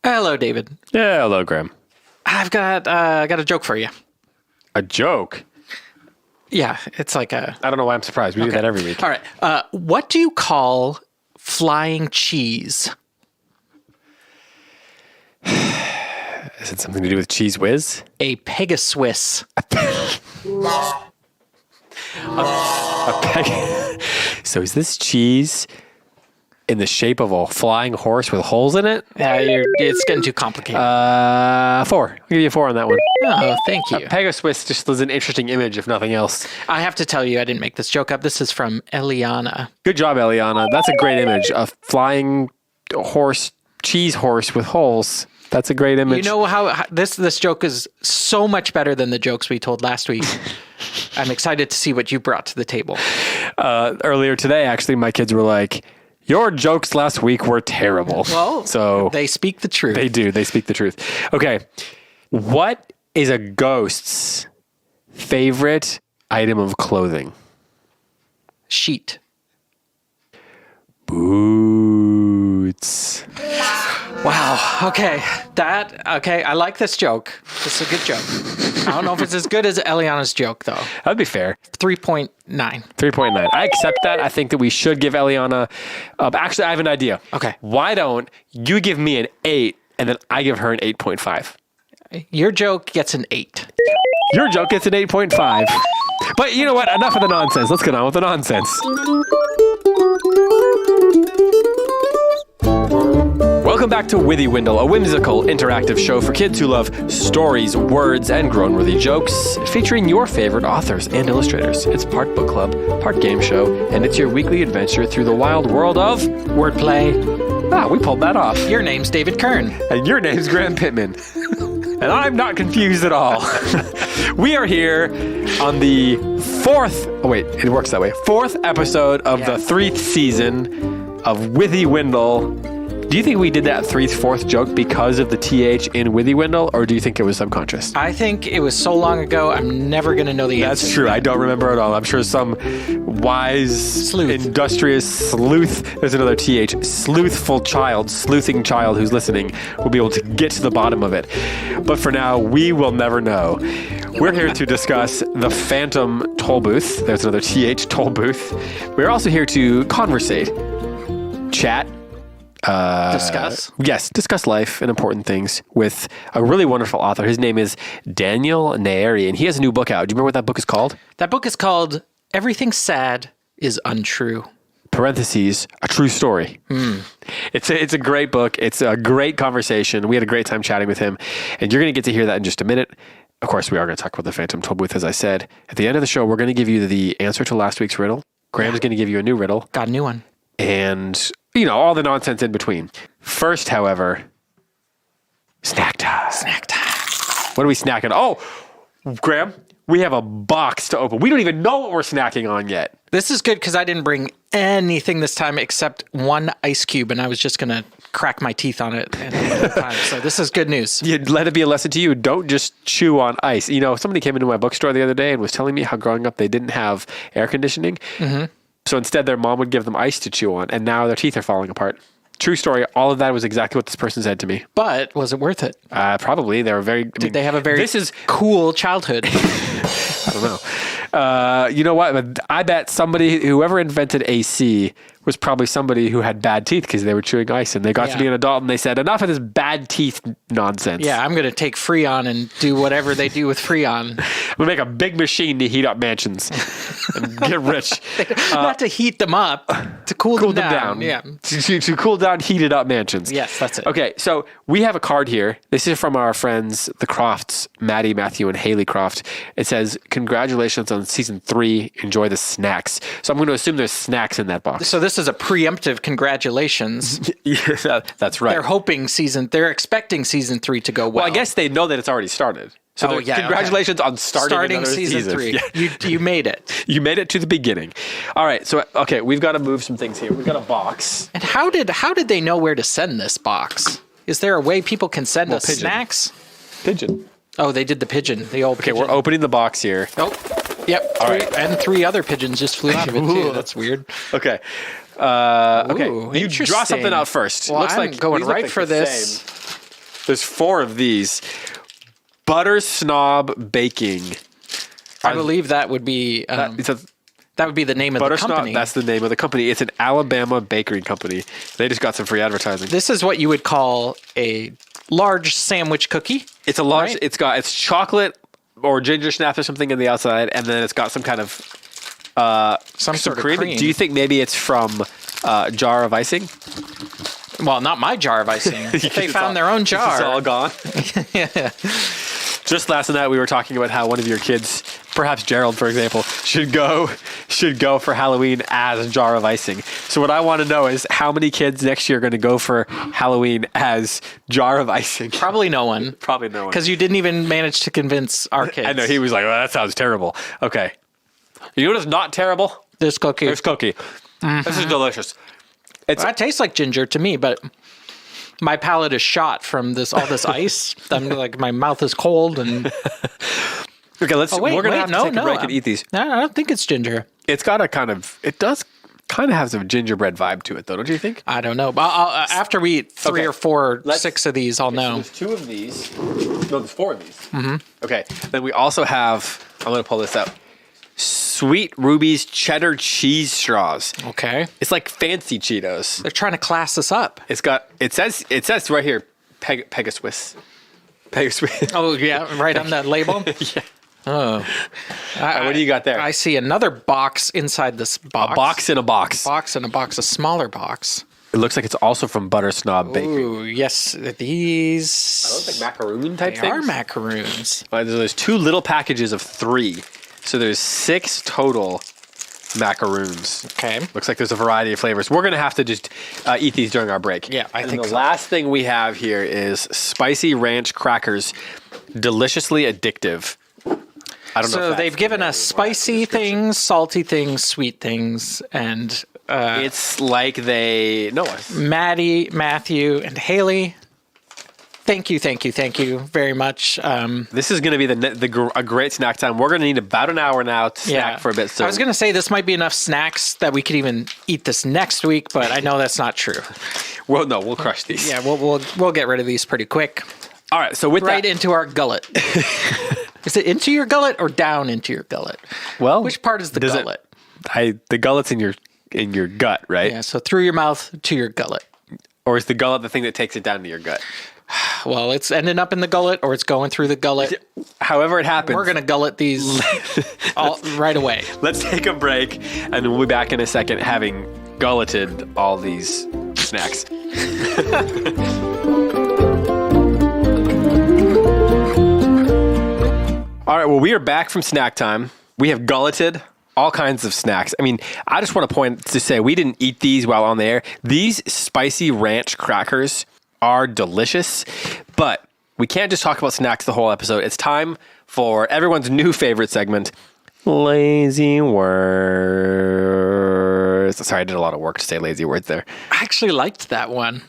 Hello, David. Yeah, hello, Graham. I've got a joke for you. A joke? Yeah, it's like a... I don't know why I'm surprised. We do that every week. All right. What do you call flying cheese? Is it something to do with Cheese Whiz? A Pegaswiss. So is this cheese in the shape of a flying horse with holes in it? It's getting too complicated. 4. I'll give you a 4 on that one. Oh, thank you. Pegaswiss just was an interesting image, if nothing else. I have to tell you, I didn't make this joke up. This is from Eliana. Good job, Eliana. That's a great image. A flying horse, cheese horse with holes. That's a great image. You know how this joke is so much better than the jokes we told last week. I'm excited to see what you brought to the table. Earlier today, actually, my kids were like, your jokes last week were terrible. Well, so they speak the truth. They do. They speak the truth. Okay. What is a ghost's favorite item of clothing? Sheet. Boots. Wow. Okay. I like this joke. This is a good joke. I don't know if it's as good as Eliana's joke, though. That'd be fair. 3.9. 3.9. I accept that. I think that we should give Eliana... actually, I have an idea. Okay. Why don't you give me an 8 and then I give her an 8.5? Your joke gets an 8. Your joke gets an 8.5. But you know what? Enough of the nonsense. Let's get on with the nonsense. Welcome back to Withywindle, a whimsical, interactive show for kids who love stories, words, and grown-worthy jokes, featuring your favorite authors and illustrators. It's part book club, part game show, and it's your weekly adventure through the wild world of... wordplay. We pulled that off. Your name's David Kern. And your name's Graham Pittman. And I'm not confused at all. We are here on the 4th... Oh, wait, it works that way. 4th episode of the 3rd season of Withywindle. Do you think we did that 4th joke because of the TH in Withywindle, or do you think it was subconscious? I think it was so long ago, I'm never going to know the answer. That's true. I don't remember at all. I'm sure some wise, industrious sleuth, there's another TH, sleuthing child who's listening will be able to get to the bottom of it. But for now, we will never know. We're here to discuss the Phantom Tollbooth. There's another TH, Tollbooth. We're also here to conversate, chat, discuss? Yes, discuss life and important things with a really wonderful author. His name is Daniel Nayeri, and he has a new book out. Do you remember what that book is called? That book is called Everything Sad is Untrue. Parentheses, a true story. It's a great book. It's a great conversation. We had a great time chatting with him, and you're going to get to hear that in just a minute. Of course, we are going to talk about the Phantom Tollbooth, as I said. At the end of the show, we're going to give you the answer to last week's riddle. Graham's going to give you a new riddle. Got a new one. And... all the nonsense in between. First, however, snack time. Snack time. What are we snacking? Oh, Graham, we have a box to open. We don't even know what we're snacking on yet. This is good because I didn't bring anything this time except one ice cube, and I was just going to crack my teeth on it. So this is good news. Let it be a lesson to you. Don't just chew on ice. Somebody came into my bookstore the other day and was telling me how growing up they didn't have air conditioning. Mm-hmm. So instead, their mom would give them ice to chew on, and now their teeth are falling apart. True story. All of that was exactly what this person said to me. But was it worth it? Probably. They were very... Did they have a very cool childhood? I don't know. You know what? I bet whoever invented AC was probably somebody who had bad teeth because they were chewing ice, and they got to be an adult and they said, enough of this bad teeth nonsense. Yeah, I'm going to take Freon and do whatever they do with Freon. I'm going to make a big machine to heat up mansions and get rich. Not to heat them up, to cool them down. Yeah. To cool down heated up mansions. Yes, that's it. Okay, so we have a card here. This is from our friends, the Crofts, Maddie, Matthew, and Haley Croft. It says, congratulations on season 3. Enjoy the snacks. So I'm going to assume there's snacks in that box. So this is a preemptive congratulations. Yeah, that's right. They're expecting season 3 to go well. Well, I guess they know that it's already started. So congratulations on starting season 3. Yeah. You made it. You made it to the beginning. All right. So, okay, we've got to move some things here. We've got a box. And how did they know where to send this box? Is there a way people can send us pigeon. Snacks? Pigeon. Oh, they did the pigeon. The old pigeon. Okay, we're opening the box here. Oh, yep. All right. And 3 other pigeons just flew out of it, too. That's weird. Okay. Okay. You draw something out first. Well, I'm going right for this. There's 4 of these. Butter Snob Baking. I believe that would be that would be the name of the Butter company. Snob, that's the name of the company. It's an Alabama bakery company. They just got some free advertising. This is what you would call a large sandwich cookie. It's a large. Right? It's chocolate or ginger snaps or something in the outside, and then it's got some kind of some sort of cream. cream. Do you think maybe it's from Jar of Icing? Well, not my jar of icing. They found their own jar. It's all gone. Yeah. Just last night we were talking about how one of your kids, perhaps Gerald, for example, should go for Halloween as Jar of Icing. So what I want to know is how many kids next year are going to go for Halloween as Jar of Icing? Probably no one. Probably no one. Because you didn't even manage to convince our kids. I know, he was like, well, that sounds terrible. Okay. You know what's not terrible? This cookie. There's cookie. Mm-hmm. This is delicious. That tastes like ginger to me, but my palate is shot from all this ice. I'm like, my mouth is cold and. Okay, we're gonna have to take a break and eat these. No, I don't think it's ginger. It does kind of have some gingerbread vibe to it, though, don't you think? I don't know. But after we eat 3 or 4, 6 of these, I'll know. So there's 2 of these. No, there's 4 of these. Mm-hmm. Okay, then we also have. I'm gonna pull this out. Sweet Ruby's cheddar cheese straws. Okay. It's like fancy Cheetos. They're trying to class this up. It says right here, Pegasus. Oh, yeah, right on that label? Yeah. Oh. What do you got there? I see another box inside this box. A box in a box. A box in a box, a smaller box. It looks like it's also from Butter Snob Bakery. Ooh, yes. These... Are those like macaroon type they things? They are macaroons. There's 2 little packages of 3. So there's 6 total macaroons. Okay. Looks like there's a variety of flavors. We're going to have to just eat these during our break. Yeah, I think the so. last thing we have here is spicy ranch crackers, deliciously addictive. I don't know. So they've given us spicy things, salty things, sweet things, and it's like they know us. Maddie, Matthew, and Haley. Thank you very much. This is going to be a great snack time. We're going to need about an hour now to snack for a bit. So I was going to say this might be enough snacks that we could even eat this next week, but I know that's not true. Well, no, we'll crush these. Yeah, we'll get rid of these pretty quick. All right, so right into our gullet. Is it into your gullet or down into your gullet? Well, which part is the gullet? The gullet's in your gut, right? Yeah, so through your mouth to your gullet. Or is the gullet the thing that takes it down to your gut? Well, it's ending up in the gullet or it's going through the gullet. However it happens. We're going to gullet these right away. Let's take a break, and we'll be back in a second having gulleted all these snacks. All right, well, we are back from snack time. We have gulleted all kinds of snacks. I mean, I just want to say we didn't eat these while on the air. These spicy ranch crackers are delicious, but we can't just talk about snacks the whole episode. It's time for everyone's new favorite segment, Lazy Words. Sorry, I did a lot of work to say lazy words there. I actually liked that one.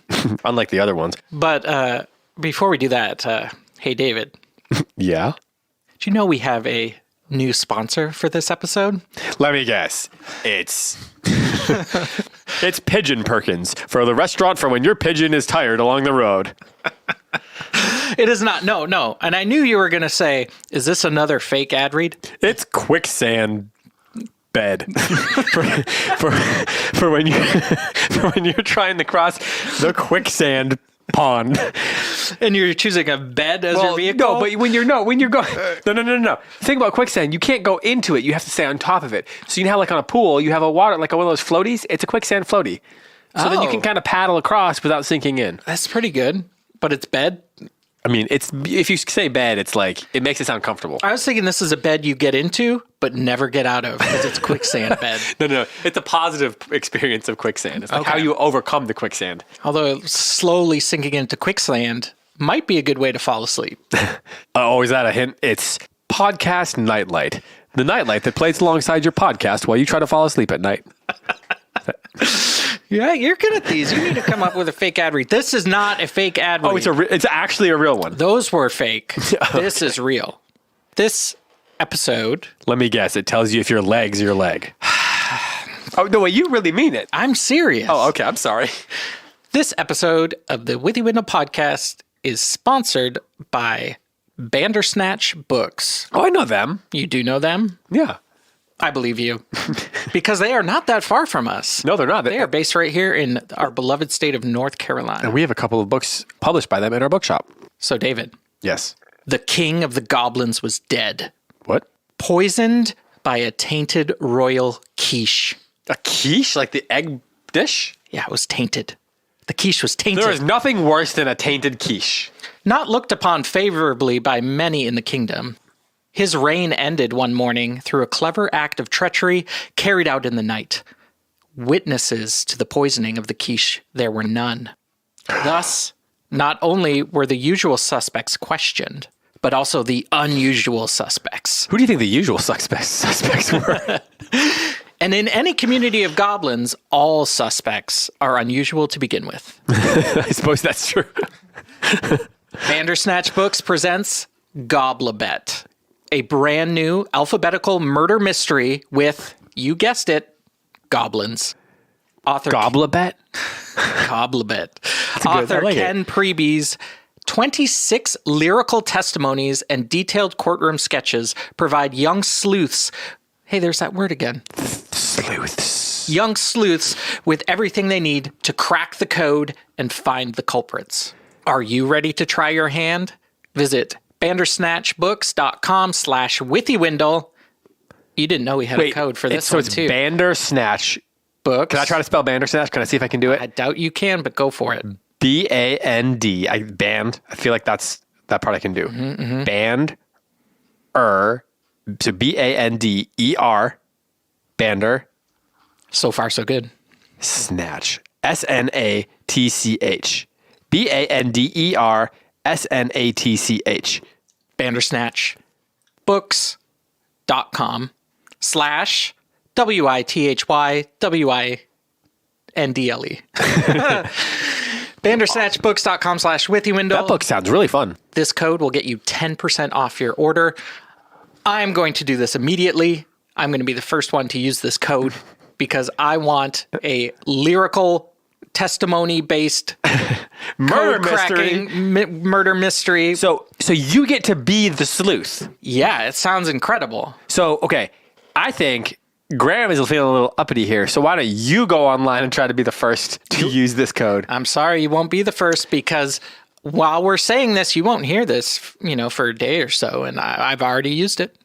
Unlike the other ones. But before we do that, hey, David. Yeah? Do you know we have a new sponsor for this episode? Let me guess. It's Pigeon Perkins for the restaurant for when your pigeon is tired along the road. It is not. No. And I knew you were going to say, is this another fake ad read? It's quicksand bed for when you're trying to cross the quicksand pond. And you're choosing a bed as your vehicle? No, but when you're going... No. Think about quicksand. You can't go into it. You have to stay on top of it. So you know how like on a pool, you have a water, like one of those floaties? It's a quicksand floaty. So then you can kind of paddle across without sinking in. That's pretty good. But it's bed? I mean, if you say bed, it's like, it makes it sound comfortable. I was thinking this is a bed you get into, but never get out of because it's quicksand bed. No. It's a positive experience of quicksand. It's like how you overcome the quicksand. Although slowly sinking into quicksand might be a good way to fall asleep. Oh, is that a hint? It's Podcast Nightlight. The nightlight that plays alongside your podcast while you try to fall asleep at night. Yeah, you're good at these. You need to come up with a fake ad read. This is not a fake ad read. Oh, it's actually a real one. Those were fake. Okay. This is real. This episode... Let me guess. It tells you if your leg's your leg. Oh, no, wait, you really mean it. I'm serious. Oh, okay. I'm sorry. This episode of the Withywindle podcast is sponsored by Bandersnatch Books. Oh, I know them. You do know them? Yeah. I believe you. Because they are not that far from us. No, they're not. They are based right here in our beloved state of North Carolina. And we have a couple of books published by them in our bookshop. So, David. Yes. The king of the goblins was dead. What? Poisoned by a tainted royal quiche. A quiche? Like the egg dish? Yeah, it was tainted. The quiche was tainted. There is nothing worse than a tainted quiche. Not looked upon favorably by many in the kingdom. His reign ended one morning through a clever act of treachery carried out in the night. Witnesses to the poisoning of the quiche there were none. Thus, not only were the usual suspects questioned, but also the unusual suspects. Who do you think the usual suspects were? And in any community of goblins, all suspects are unusual to begin with. I suppose that's true. Bandersnatch Books presents Goblibet, a brand new alphabetical murder mystery with, you guessed it, goblins. Author Goblibet? Goblibet. Author Ken Preby's 26 lyrical testimonies and detailed courtroom sketches provide young sleuths. Hey, there's that word again. Sleuths. Young sleuths with everything they need to crack the code and find the culprits. Are you ready to try your hand? Visit bandersnatchbooks.com/Withywindle. You didn't know we had a code for this one, too. So it's Bandersnatch. Books. Can I try to spell Bandersnatch? Can I see if I can do it? I doubt you can, but go for it. B-A-N-D. Band. I feel like that part I can do. Mm-hmm. Band. So B-A-N-D-E-R. Bander. So far, so good. Snatch. S-N-A-T-C-H. B-A-N-D-E-R-S-N-A-T-C-H. Bandersnatch books.com/WITHYWINDLE. Bandersnatchbooks.com/Withywindle. That book sounds really fun. This code will get you 10% off your order. I'm going to do this immediately. I'm going to be the first one to use this code because I want a lyrical testimony-based murder mystery. So you get to be the sleuth. Yeah, it sounds incredible. So, okay, I think Graham is feeling a little uppity here. So why don't you go online and try to be the first to use this code? I'm sorry you won't be the first because while we're saying this, you won't hear this, for a day or so, and I've already used it.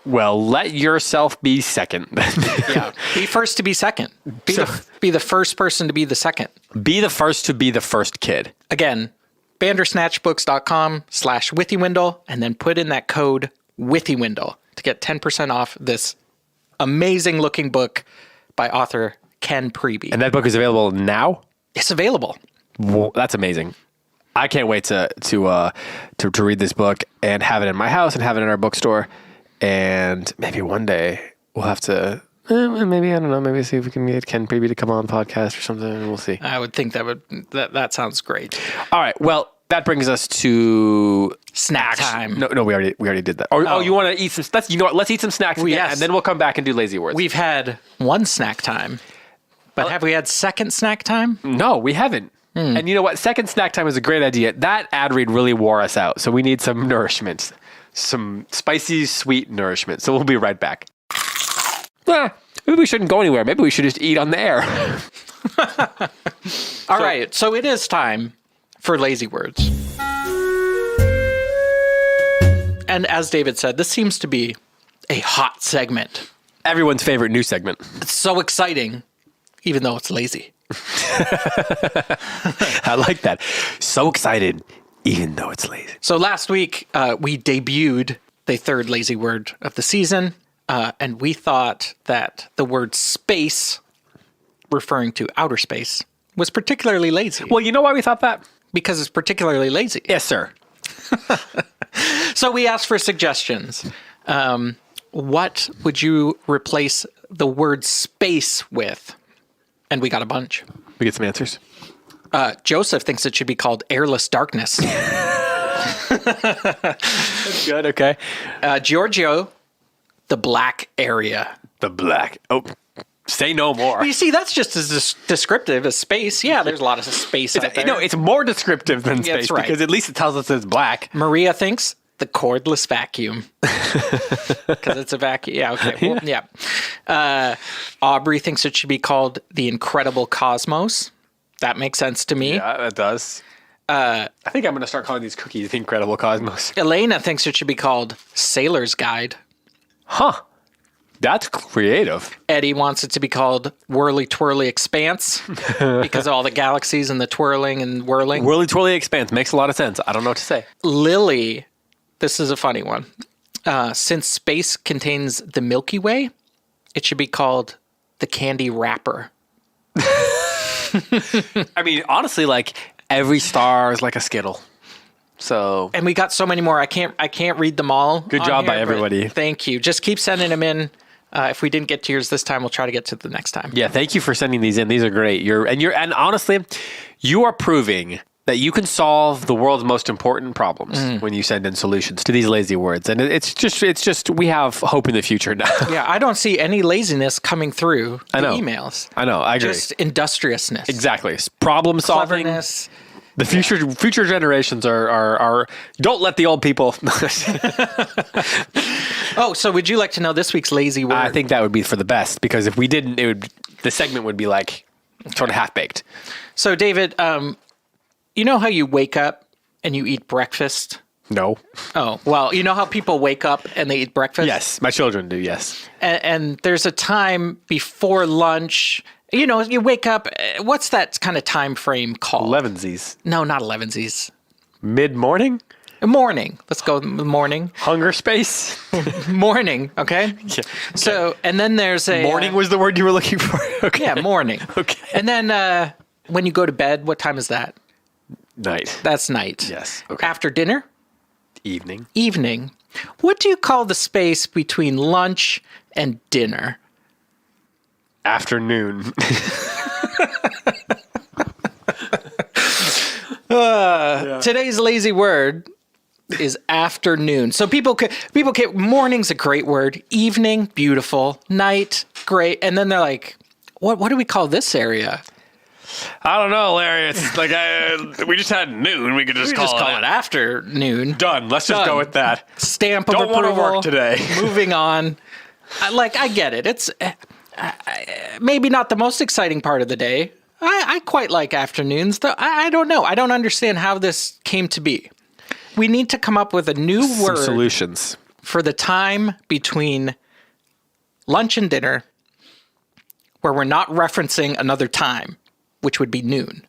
Well, let yourself be second. Yeah, be first to be second. Be the first person to be the second. Be the first to be the first kid. Again, bandersnatchbooks.com/Withywindle, and then put in that code Withywindle to get 10% off this amazing looking book by author Ken Preby. And that book is available now? It's available. Well, that's amazing. I can't wait to read this book and have it in my house and have it in our bookstore. And maybe one day we'll have to, maybe, I don't know, maybe see if we can get Ken Preby to come on the podcast or something. We'll see. I would think that sounds great. All right. Well, that brings us to snack time. No, we already did that. Oh, you want to eat some? Let's eat some snacks again, yes. And then we'll come back and do lazy words. We've had one snack time, but have we had second snack time? No, we haven't. And you know what? Second snack time is a great idea. That ad read really wore us out, so we need some nourishment. Some spicy, sweet nourishment. So we'll be right back. Maybe we shouldn't go anywhere. Maybe we should just eat on the air. All right. So it is time for lazy words. And as David said, this seems to be a hot segment. Everyone's favorite news segment. It's so exciting, even though it's lazy. I like that. So excited. Even though it's lazy. So last week, we debuted the third lazy word of the season, and we thought that the word space, referring to outer space, was particularly lazy. Well, you know why we thought that? Because it's particularly lazy. Yes, sir. So we asked for suggestions. What would you replace the word space with? And we got a bunch. We get some answers. Joseph thinks it should be called airless darkness. That's good. Okay. Giorgio, the black area. The black. Oh, Say no more. Well, you see, that's just as descriptive as space. Yeah, there's a lot of space out there. No, it's more descriptive than Yeah, space that's right. because at least it tells us it's black. Maria thinks the cordless vacuum because it's a vacuum. Yeah, okay. Well, yeah. Aubrey thinks it should be called the Incredible Cosmos. That makes sense to me. Yeah, that does. I think I'm going to start calling these cookies the Incredible Cosmos. Elena thinks it should be called Sailor's Guide. Huh. That's creative. Eddie wants it to be called Whirly Twirly Expanse because of all the galaxies and the twirling and whirling. Whirly Twirly Expanse makes a lot of sense. I don't know what to say. Lily, this is a funny one. Since space contains the Milky Way, it should be called the Candy Wrapper. I mean, honestly, like every star is like a Skittle. So, and we got so many more. I can't read them all. Good job by everybody. Thank you. Just keep sending them in. If we didn't get to yours this time, we'll try to get to the next time. Yeah, thank you for sending these in. These are great. And honestly, you are proving that you can solve the world's most important problems when you send in solutions to these lazy words. And it's just we have hope in the future now. Yeah, I don't see any laziness coming through the emails. I know. I agree. Just industriousness. Exactly. Problem solving. Cleverness. The future generations are don't let the old people. Oh, so would you like to know this week's lazy word? I think that would be for the best because if we didn't, the segment would be like sort of half baked. So, David, you know how you wake up and you eat breakfast? No. Oh, well, you know how people wake up and they eat breakfast? Yes, my children do. Yes. And there's a time before lunch. You know, you wake up. What's that kind of time frame called? 11sies. No, not 11sies. Mid-morning? Morning. Let's go with morning. Hunger space? Morning, okay? Yeah. Okay. So, and then there's a... Morning was the word you were looking for? Okay. Yeah, morning. Okay. And then when you go to bed, what time is that? Night. That's night. Yes. Okay. After dinner? Evening. Evening. What do you call the space between lunch and dinner? Afternoon. Today's lazy word is afternoon. So people can morning's a great word, evening beautiful, night great, and then they're like, what do we call this area? I don't know, Larry. It's like we just had noon. We could just call it afternoon. Done. Let's just go with that. Stamp of Don't approval. want to work today. Moving on. I get it. It's maybe not the most exciting part of the day. I quite like afternoons, though. I don't know. I don't understand how this came to be. We need to come up with a new word solutions for the time between lunch and dinner where we're not referencing another time, which would be noon.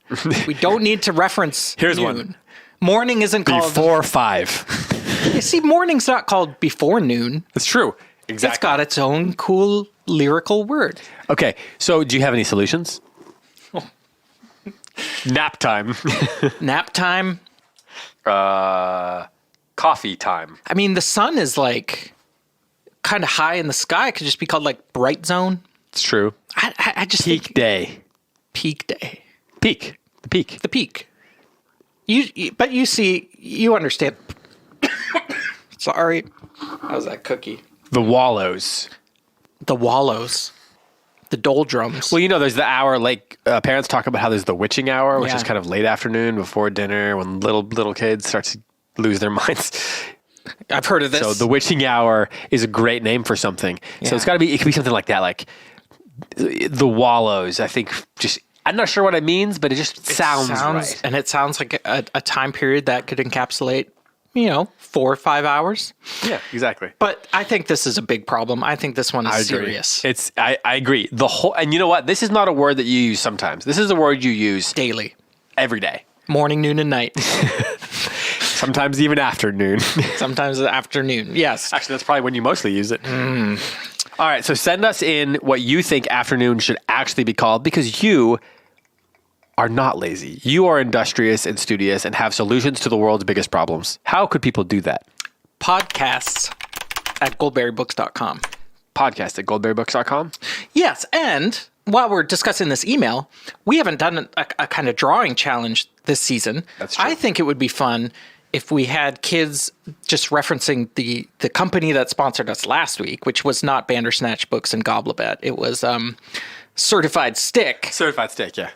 We don't need to reference Here's noon. one. Morning isn't called... Before 5. You see, morning's not called before noon. It's true. Exactly. It's got its own cool lyrical word. Okay, so do you have any solutions? Nap time. Nap time. Coffee time. I mean, the sun is like kind of high in the sky. It could just be called like bright zone. It's true. I just Peak think day. peak day. Peak. The peak. The peak. But you see, you understand. Sorry. How's that cookie? The wallows. The wallows. The doldrums. Well, you know, there's the hour, like parents talk about how there's the witching hour, which Yeah. is kind of late afternoon before dinner when little kids start to lose their minds. I've heard of this. So the witching hour is a great name for something. So Yeah. it could be something like that, like the wallows. I think I'm not sure what it means, but it just sounds right. And it sounds like a time period that could encapsulate, 4 or 5 hours. Yeah, exactly. But I think this is a big problem. I think this one is serious. I agree. And you know what? This is not a word that you use sometimes. This is a word you use Daily. every day. Morning, noon, and night. Sometimes even afternoon. Sometimes afternoon. Yes. Actually, that's probably when you mostly use it. All right, so send us in what you think afternoon should actually be called because you are not lazy. You are industrious and studious and have solutions to the world's biggest problems. How could people do that? Podcasts at goldberrybooks.com. Podcast at goldberrybooks.com? Yes, and while we're discussing this email, we haven't done a kind of drawing challenge this season. That's true. I think it would be fun if we had kids just referencing the company that sponsored us last week, which was not Bandersnatch Books and Goblebet. It was Certified Stick. Certified Stick, yeah.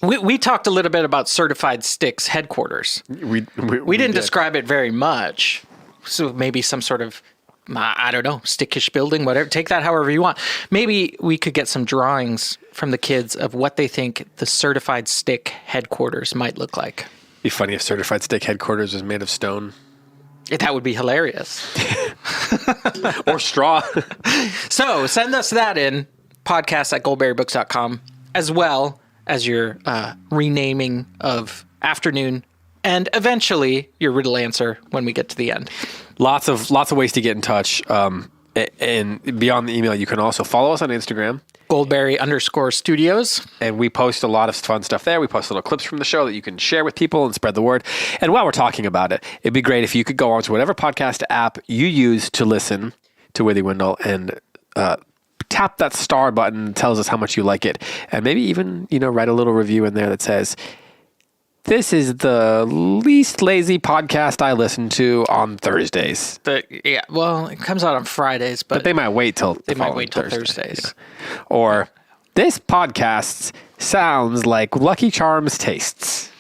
We talked a little bit about Certified Stick's headquarters. We didn't describe it very much. So maybe some sort of, I don't know, stickish building, whatever. Take that however you want. Maybe we could get some drawings from the kids of what they think the Certified Stick headquarters might look like. It'd be funny if Certified Stick headquarters was made of stone. That would be hilarious. Or straw. So send us that in, podcast@goldberrybooks.com, as well as your renaming of afternoon and eventually your riddle answer when we get to the end. Lots of ways to get in touch. And beyond the email, you can also follow us on Instagram. Goldberry_studios. And we post a lot of fun stuff there. We post little clips from the show that you can share with people and spread the word. And while we're talking about it, it'd be great if you could go on to whatever podcast app you use to listen to Withywindle and tap that star button that tells us how much you like it. And maybe even, write a little review in there that says, this is the least lazy podcast I listen to on Thursdays. Well, it comes out on Fridays, but they might wait till Thursdays. Yeah. Or this podcast sounds like Lucky Charms tastes.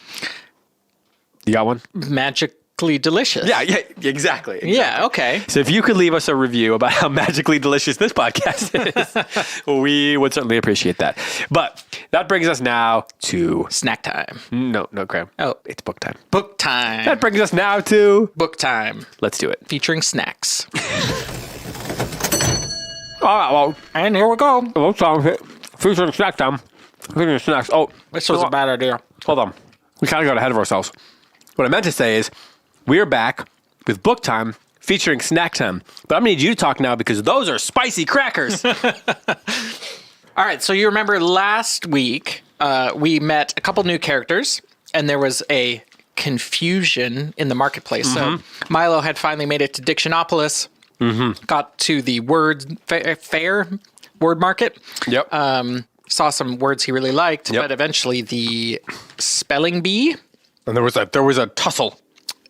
You got one? Magically delicious. Yeah, exactly. Yeah, okay. So if you could leave us a review about how magically delicious this podcast is, we would certainly appreciate that. But that brings us now to... snack time. No, Graham. Oh. It's book time. Book time. That brings us now to... book time. Let's do it. Featuring snacks. All right, well... and here we go. Book time. Featuring snack time. Featuring snacks. Oh. This was a bad idea. Hold on. We kind of got ahead of ourselves. What I meant to say is... we're back with book time featuring snack time. But I'm going to need you to talk now because those are spicy crackers. All right. So you remember last week we met a couple new characters and there was a confusion in the marketplace. Mm-hmm. So Milo had finally made it to Dictionopolis, got to the word fair word market. Yep. Saw some words he really liked, but eventually the spelling bee. And there was a tussle.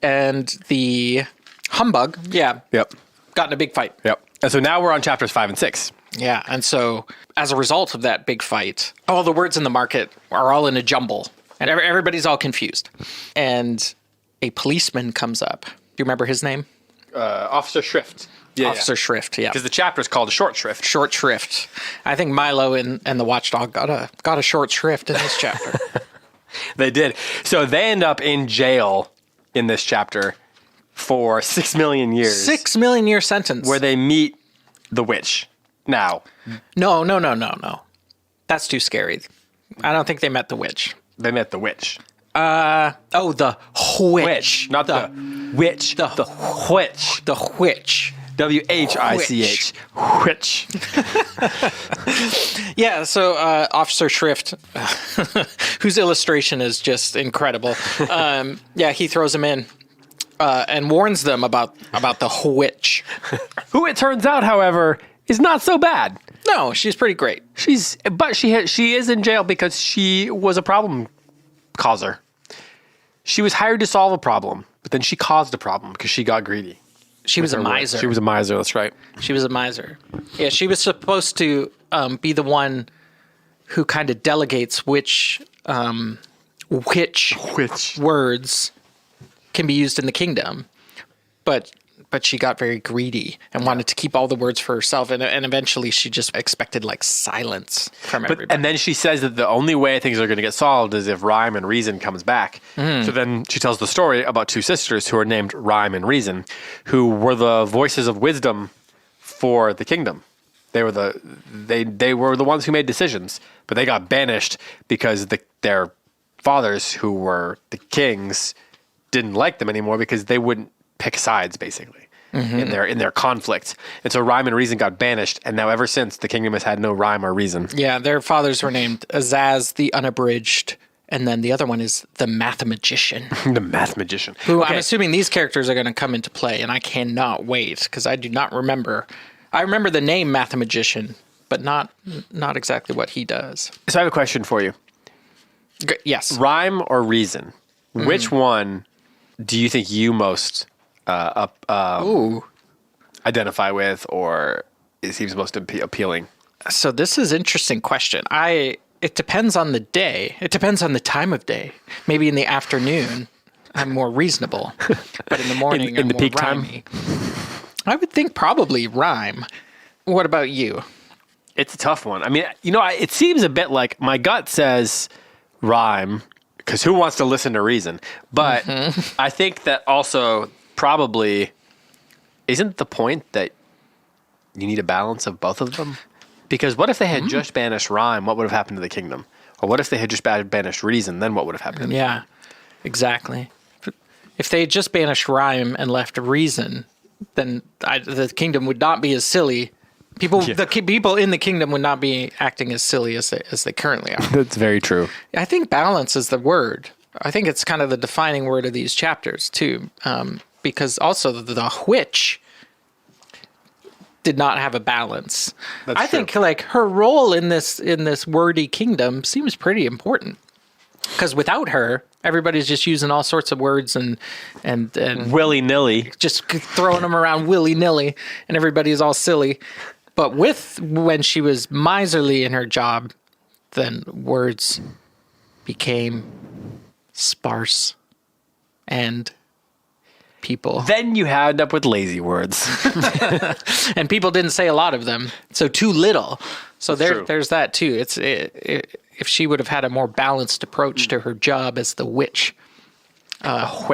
And the humbug, got in a big fight. Yep. And so now we're on chapters 5 and 6. Yeah, and so as a result of that big fight, all the words in the market are all in a jumble, and everybody's all confused. And a policeman comes up. Do you remember his name? Officer Shrift. Yeah, Officer Shrift, yeah. Because the chapter is called Short Shrift. Short Shrift. I think Milo and the Watchdog got a short shrift in this chapter. They did. So they end up in jail in this chapter for 6 million years. 6 million year sentence. Where they meet the witch. Now. No. That's too scary. I don't think they met the witch. They met the witch. The witch. Not the witch. The witch. The witch. W-H-I-C-H. Witch. Yeah, so Officer Shrift, whose illustration is just incredible, he throws them in and warns them about the witch. Who it turns out, however, is not so bad. No, she's pretty great. She is in jail because she was a problem causer. She was hired to solve a problem, but then she caused a problem because she got greedy. She was a miser. She was a miser, that's right. She was a miser. Yeah, she was supposed to be the one who kind of delegates which words can be used in the kingdom. But she got very greedy and wanted to keep all the words for herself. And eventually she just expected silence from everybody. And then she says that the only way things are going to get solved is if Rhyme and Reason comes back. So then she tells the story about two sisters who are named Rhyme and Reason, who were the voices of wisdom for the kingdom. They were the ones who made decisions, but they got banished because their fathers, who were the kings, didn't like them anymore because they wouldn't pick sides, basically. In their conflict. And so Rhyme and Reason got banished, and now ever since, the kingdom has had no rhyme or reason. Yeah, their fathers were named Azaz the Unabridged, and then the other one is the Mathemagician. The Mathemagician. Who I'm assuming these characters are going to come into play, and I cannot wait, because I do not remember. I remember the name Mathemagician, but not exactly what he does. So I have a question for you. Yes. Rhyme or Reason? Which one do you think you most identify with, or it seems most appealing? So this is an interesting question. It depends on the day. It depends on the time of day. Maybe in the afternoon, I'm more reasonable, but in the morning, in I'm the more peak rhymey. time. I would think probably rhyme. What about you? It's a tough one. I mean, it seems a bit like my gut says rhyme, because who wants to listen to reason? But I think that also probably isn't the point that you need a balance of both of them? Because what if they had just banished rhyme? What would have happened to the kingdom? Or what if they had just banished reason? Then what would have happened to the kingdom? Yeah, exactly. If they had just banished rhyme and left reason, then the kingdom would not be as silly. The people in the kingdom would not be acting as silly as they currently are. That's very true. I think balance is the word. I think it's kind of the defining word of these chapters too, because also the witch did not have a balance. I think like her role in this wordy kingdom seems pretty important, because without her, everybody's just using all sorts of words and willy-nilly, just throwing them around willy-nilly, and everybody's all silly. But when she was miserly in her job, then words became sparse and people. Then you end up with lazy words. And people didn't say a lot of them, so too little. So there's that too. If she would have had a more balanced approach to her job as the witch,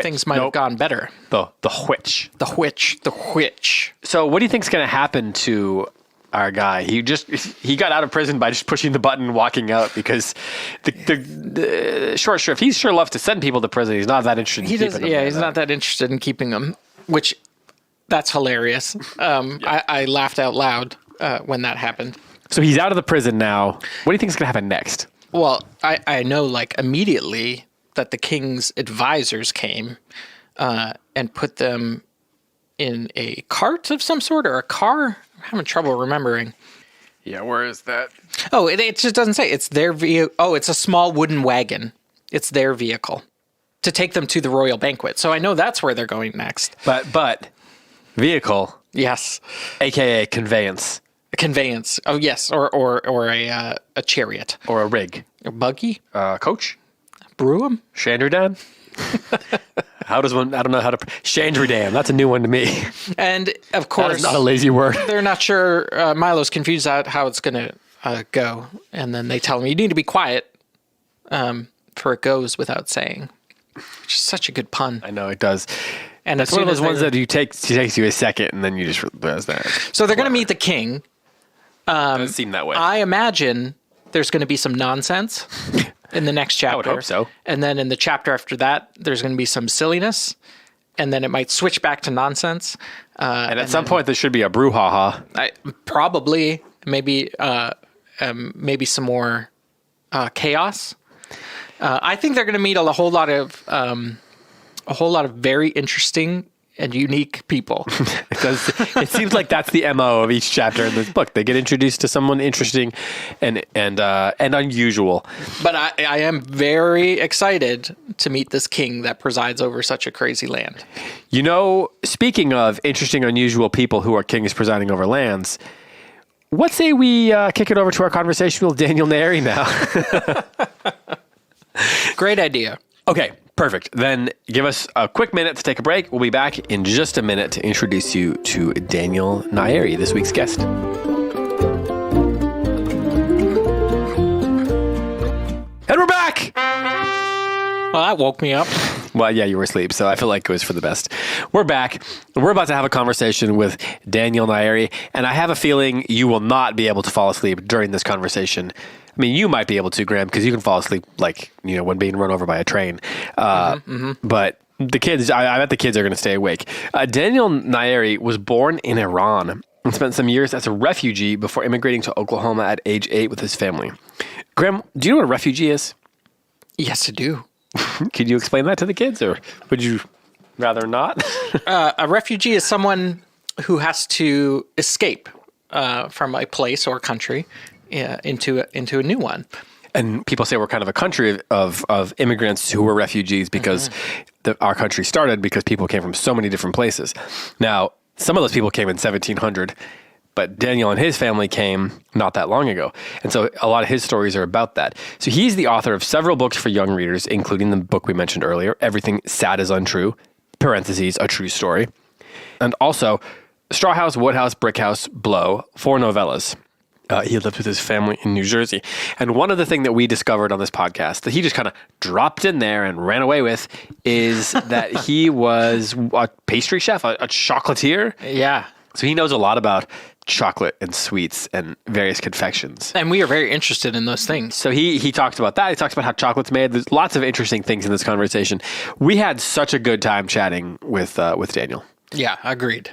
things might have gone better. The witch. The witch. So what do you think's going to happen to our guy? He got out of prison by just pushing the button and walking out, because the short shrift, he's sure loves to send people to prison. He's not that interested in keeping them. Yeah, he's not that interested in keeping them, which that's hilarious. I laughed out loud when that happened. So he's out of the prison now. What do you think is going to happen next? Well, I know like immediately that the king's advisors came and put them in a cart of some sort, or a car. I'm having trouble remembering. Yeah, where is that? Oh, it just doesn't say. It's their vehicle. Oh, it's a small wooden wagon. It's their vehicle to take them to the royal banquet. So I know that's where they're going next. But vehicle. Yes. AKA conveyance. A conveyance. Oh, yes. Or a chariot. Or a rig. A buggy. Coach. Brougham. Chandridan. How does one? I don't know how to. Chandridan. That's a new one to me. And of course, that is not a lazy word. They're not sure. Milo's confused out how it's going to go, and then they tell him, "You need to be quiet," for it goes without saying. Which is such a good pun. I know it does. And it's one of those ones that takes you a second, and then you just realize that. So they're going to meet the king. Doesn't seem that way. I imagine there's going to be some nonsense in the next chapter. I would hope so. And then in the chapter after that, there's going to be some silliness, and then it might switch back to nonsense. And at some point, there should be a brouhaha. Probably, maybe some more chaos. I think they're going to meet a whole lot of very interesting and unique people. It seems like that's the MO of each chapter in this book. They get introduced to someone interesting and unusual. But I am very excited to meet this king that presides over such a crazy land. You know, speaking of interesting, unusual people who are kings presiding over lands, what say we kick it over to our conversation with Daniel Nayeri now? Great idea. Okay, perfect. Then give us a quick minute to take a break. We'll be back in just a minute to introduce you to Daniel Nayeri, this week's guest. And we're back! Well, that woke me up. Well, yeah, you were asleep, so I feel like it was for the best. We're back. We're about to have a conversation with Daniel Nayeri, and I have a feeling you will not be able to fall asleep during this conversation. I mean, you might be able to, Graham, because you can fall asleep, like, when being run over by a train. But the kids, I bet the kids are going to stay awake. Daniel Nayeri was born in Iran and spent some years as a refugee before immigrating to Oklahoma at age 8 with his family. Graham, do you know what a refugee is? Yes, I do. Could you explain that to the kids, or would you rather not? A refugee is someone who has to escape from a place or country into a new one. And people say we're kind of a country of immigrants who were refugees because our country started because people came from so many different places. Now, some of those people came in 1700, but Daniel and his family came not that long ago. And so a lot of his stories are about that. So he's the author of several books for young readers, including the book we mentioned earlier, Everything Sad is Untrue, parentheses, a true story. And also Straw House, Wood House, Brick House, Blow, 4 novellas. He lived with his family in New Jersey. And one of the things that we discovered on this podcast that he just kind of dropped in there and ran away with is that he was a pastry chef, a chocolatier. Yeah. So he knows a lot about chocolate and sweets and various confections. And we are very interested in those things. So he talks about that. He talks about how chocolate's made. There's lots of interesting things in this conversation. We had such a good time chatting with Daniel. Yeah, agreed.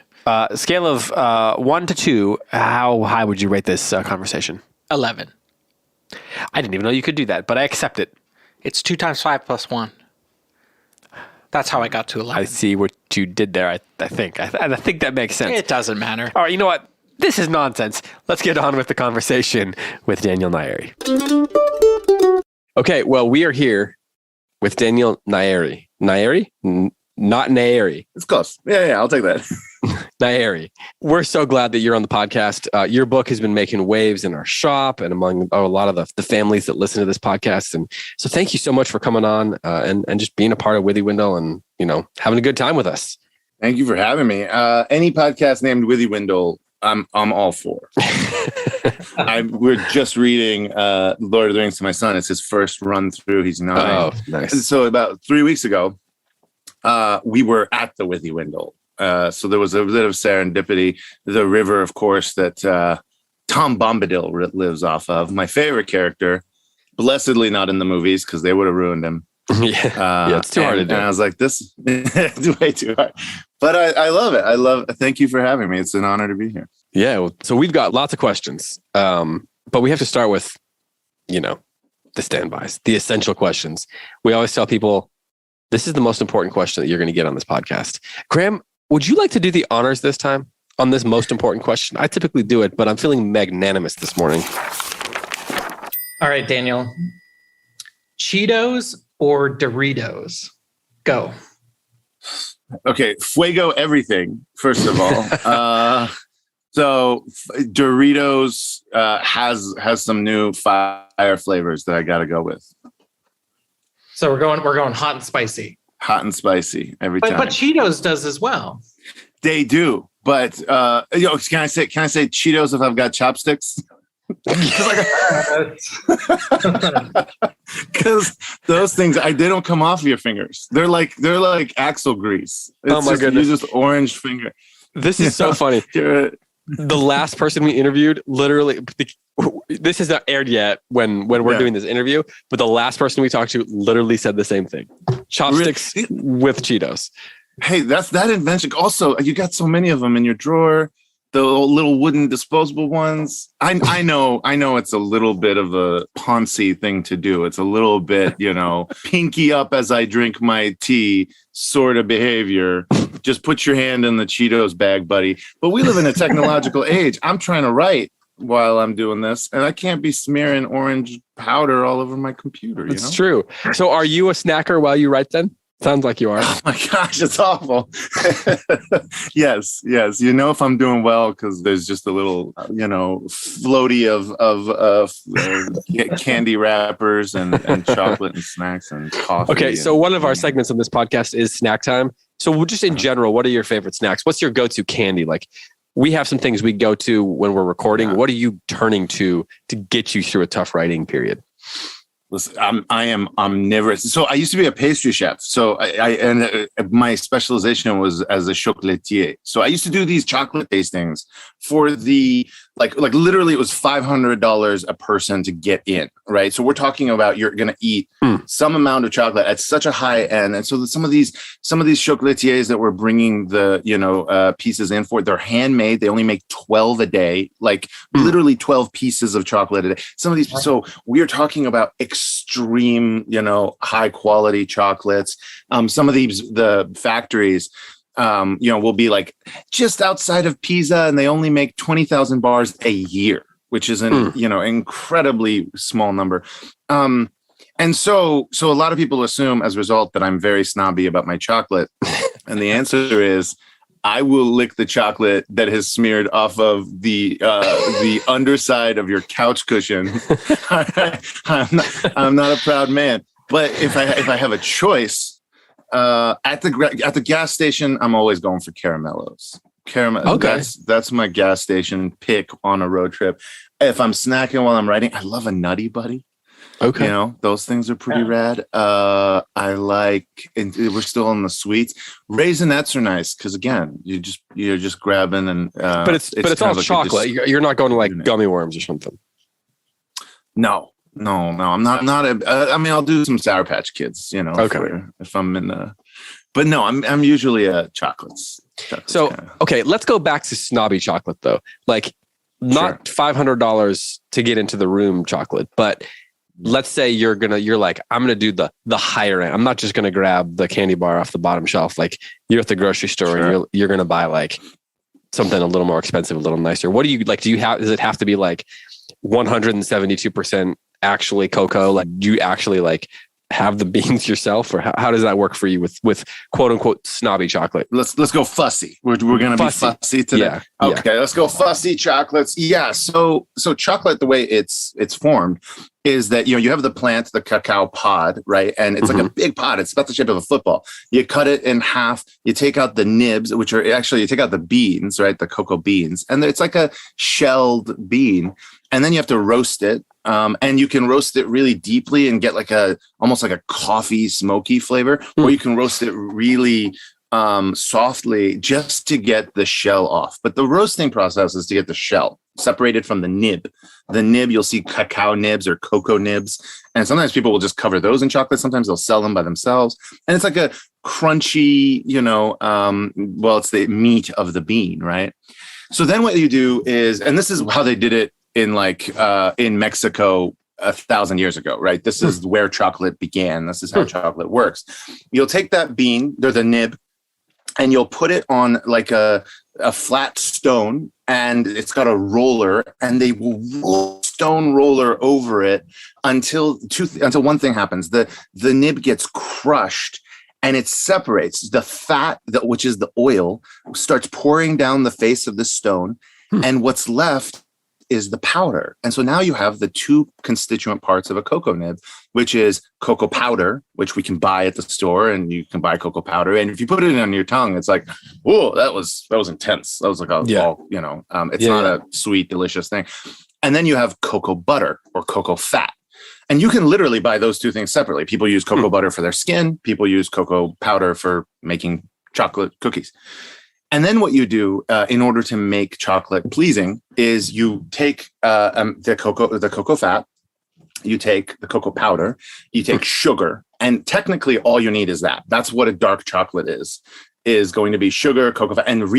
Scale of 1 to 2, how high would you rate this conversation? 11. I didn't even know you could do that, but I accept it. It's 2 times 5 plus 1. That's how I got to 11. I see what you did there, I think. I think that makes sense. It doesn't matter. All right, you know what? This is nonsense. Let's get on with the conversation with Daniel Nayeri. Okay, well, we are here with Daniel Nayeri. Nayeri? Not Nayeri. It's close. Yeah, I'll take that. Nayeri. We're so glad that you're on the podcast. Your book has been making waves in our shop and among a lot of the families that listen to this podcast. And so thank you so much for coming on and just being a part of Withywindle and, having a good time with us. Thank you for having me. Any podcast named Withywindle, I'm all for. We're just reading Lord of the Rings to my son. It's his first run through. He's 9. Oh, nice. So about 3 weeks ago, we were at the Withywindle. So there was a bit of serendipity. The river, of course, that Tom Bombadil lives off of. My favorite character, blessedly not in the movies because they would have ruined him. Yeah, it's too hard to do. And I was like, this is way too hard. But I love it. Thank you for having me. It's an honor to be here. Yeah. Well, so we've got lots of questions, but we have to start with, the standbys, the essential questions. We always tell people, this is the most important question that you're going to get on this podcast. Graham, would you like to do the honors this time on this most important question? I typically do it, but I'm feeling magnanimous this morning. All right, Daniel. Cheetos or Doritos? Go. Okay, fuego everything, first of all. So Doritos has some new fire flavors that I got to go with. So we're going hot and spicy. Hot and spicy every time. But Cheetos does as well. They do, but can I say Cheetos if I've got chopsticks? Because those things they don't come off of your fingers. They're like axle grease. Oh my goodness! You just orange finger. This is so funny. The last person we interviewed, literally, this is not aired yet when we're doing this interview, but the last person we talked to literally said the same thing. Chopsticks with Cheetos. Hey, that's that invention. Also, you got so many of them in your drawer. The little wooden disposable ones. I know it's a little bit of a Ponzi thing to do. It's a little bit, pinky up as I drink my tea sort of behavior. Just put your hand in the Cheetos bag, buddy. But we live in a technological age. I'm trying to write while I'm doing this, and I can't be smearing orange powder all over my computer. It's true. So are you a snacker while you write then? Sounds like you are. Oh my gosh, it's awful. Yes. If I'm doing well, because there's just a little, floaty of candy wrappers and chocolate and snacks and coffee. Okay, so one of our segments on this podcast is snack time. So just in general, what are your favorite snacks? What's your go-to candy? Like, we have some things we go to when we're recording. Yeah. What are you turning to get you through a tough writing period? Listen, I'm omnivorous. So I used to be a pastry chef. So my specialization was as a chocolatier. So I used to do these chocolate tastings for the like literally it was $500 a person to get in, right? So we're talking about you're going to eat some amount of chocolate at such a high end. And so some of these chocolatiers that were bringing the pieces in for, they're handmade. They only make 12 a day, literally 12 pieces of chocolate a day. Some of these, so we're talking about extreme, high quality chocolates. Some of the factories, will be like just outside of Pisa, and they only make 20,000 bars a year. which is an incredibly small number. And so a lot of people assume as a result that I'm very snobby about my chocolate. And the answer is I will lick the chocolate that has smeared off of the underside of your couch cushion. I'm not a proud man. But if I have a choice, at the gas station, I'm always going for caramellos. Caramel. Okay. That's my gas station pick on a road trip. If I'm snacking while I'm riding, I love a Nutty Buddy. Okay. You know, those things are pretty rad. I like, and we're still on the sweets. Raisinets are nice because again, you're just grabbing and but it's all like chocolate. You're not going to like gummy worms or something. No. I'm not I mean, I'll do some Sour Patch Kids, you know, if I'm in the, but no, I'm usually a chocolates. So, okay, let's go back to snobby chocolate though. Like not $500 to get into the room chocolate, but let's say you're like, I'm going to do the higher end. I'm not just going to grab the candy bar off the bottom shelf. Like you're at the grocery store and you're going to buy like something a little more expensive, a little nicer. What do you like? Does it have to be like 172% actually cocoa? Like do you actually like have the beans yourself, or how does that work for you with quote unquote snobby chocolate? Let's go fussy. We're going to be fussy today. Yeah. Okay. Let's go fussy chocolates. Yeah. So chocolate, the way it's formed is that, you have the plant, the cacao pod, right? And it's like a big pod. It's about the shape of a football. You cut it in half. You take out the nibs, which are actually, you take out the beans, right? The cocoa beans. And it's like a shelled bean. And then you have to roast it. And you can roast it really deeply and get like almost like a coffee smoky flavor, or you can roast it really softly just to get the shell off. But the roasting process is to get the shell separated from the nib. The nib, you'll see cacao nibs or cocoa nibs. And sometimes people will just cover those in chocolate. Sometimes they'll sell them by themselves. And it's like a crunchy, it's the meat of the bean, right? So then what you do is, and this is how they did it in Mexico 1,000 years ago, right? This is where chocolate began. This is how chocolate works. You'll take that bean, they're the nib, and you'll put it on like a flat stone, and it's got a roller, and they will roll stone roller over it until one thing happens. The nib gets crushed and it separates. The fat, which is the oil, starts pouring down the face of the stone, and what's left is the powder. And so now you have the two constituent parts of a cocoa nib, which is cocoa powder, which we can buy at the store, and you can buy cocoa powder. And if you put it on your tongue, it's like, whoa, that was intense. That was like it's not a sweet, delicious thing. And then you have cocoa butter or cocoa fat. And you can literally buy those two things separately. People use cocoa butter for their skin. People use cocoa powder for making chocolate cookies. And then what you do in order to make chocolate pleasing is you take the cocoa fat, you take the cocoa powder, you take sugar, and technically all you need is that. That's what a dark chocolate is going to be sugar, cocoa fat, and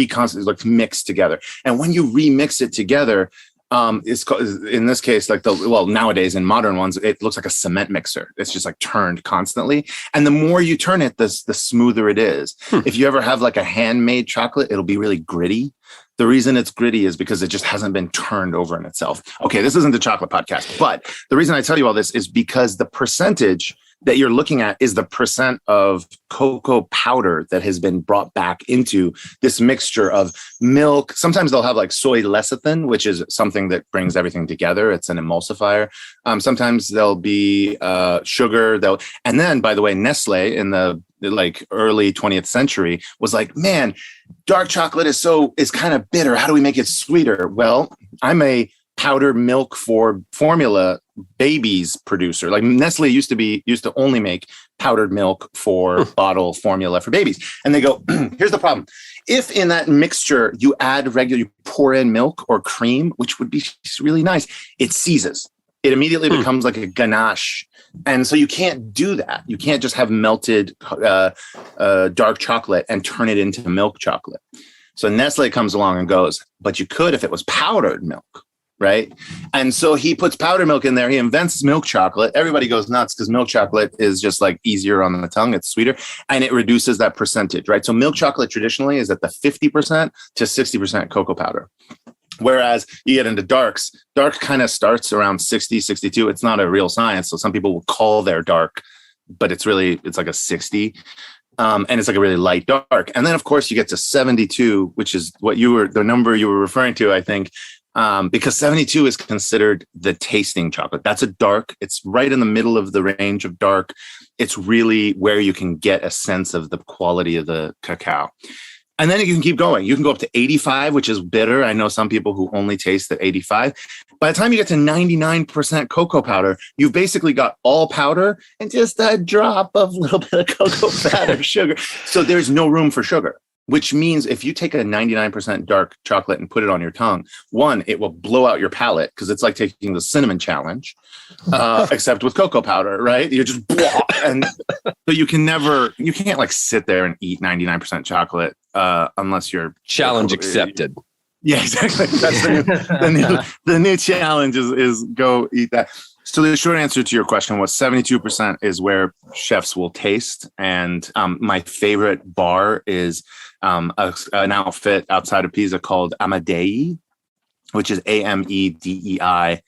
like mixed together. And when you remix it together, it's in this case nowadays in modern ones it looks like a cement mixer. It's just like turned constantly, and the more you turn it, the smoother it is. If you ever have like a handmade chocolate, it'll be really gritty. The reason it's gritty is because it just hasn't been turned over in itself. Okay, this isn't a chocolate podcast, but the reason I tell you all this is because the percentage that you're looking at is the percent of cocoa powder that has been brought back into this mixture of milk. Sometimes they'll have like soy lecithin, which is something that brings everything together. It's an emulsifier. Sometimes there'll be sugar. And then, by the way, Nestle in the early 20th century was like, man, dark chocolate is kind of bitter. How do we make it sweeter? Well, I'm a powdered milk for formula babies producer. Like Nestle used to only make powdered milk for bottle formula for babies. And they go, here's the problem. If in that mixture you you pour in milk or cream, which would be really nice, it seizes. It immediately becomes like a ganache. And so you can't do that. You can't just have melted dark chocolate and turn it into milk chocolate. So Nestle comes along and goes, but you could if it was powdered milk. Right. And so he puts powdered milk in there. He invents milk chocolate. Everybody goes nuts because milk chocolate is just like easier on the tongue. It's sweeter and it reduces that percentage. Right. So milk chocolate traditionally is at the 50% to 60% cocoa powder. Whereas you get into darks, dark kind of starts around 60, 62. It's not a real science. So some people will call their dark, but it's like a 60. And it's like a really light dark. And then, of course, you get to 72, which is the number you were referring to, I think, because 72 is considered the tasting chocolate. That's a dark. It's right in the middle of the range of dark. It's really where you can get a sense of the quality of the cacao. And then you can keep going. You can go up to 85, which is bitter. I know some people who only taste at 85. By the time you get to 99% cocoa powder, you've basically got all powder and just a drop of little bit of cocoa fat or sugar. So there's no room for sugar, which means if you take a 99% dark chocolate and put it on your tongue, one, it will blow out your palate because it's like taking the cinnamon challenge, except with cocoa powder, right? You're just, and so you can't like sit there and eat 99% chocolate unless you're challenge accepted. Yeah, exactly. That's the new challenge is go eat that. So the short answer to your question was 72% is where chefs will taste. And my favorite bar is an outfit outside of Pisa called Amadei, which is Amedei.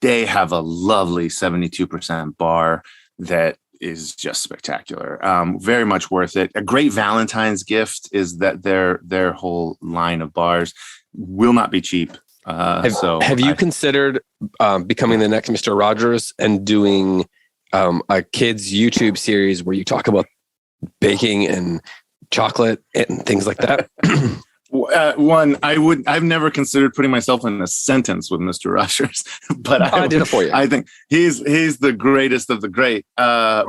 They have a lovely 72% bar that is just spectacular. Very much worth it. A great Valentine's gift is that their whole line of bars will not be cheap. Have you considered becoming the next Mr. Rogers and doing a kids YouTube series where you talk about baking and chocolate and things like that? I've nenever considered putting myself in a sentence with Mr. Rogers, but I did it for you. I think he's the greatest of the great. I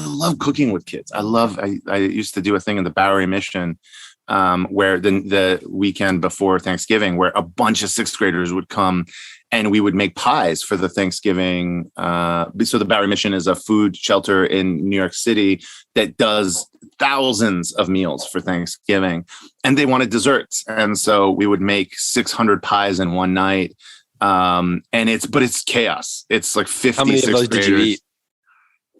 love cooking with kids. I used to do a thing in the Bowery Mission where the weekend before Thanksgiving, where a bunch of sixth graders would come and we would make pies for the Thanksgiving. So the Bowery Mission is a food shelter in New York City that does thousands of meals for Thanksgiving, and they wanted desserts. And so we would make 600 pies in one night. And it's chaos. It's like 50 How many of those graders. did you eat?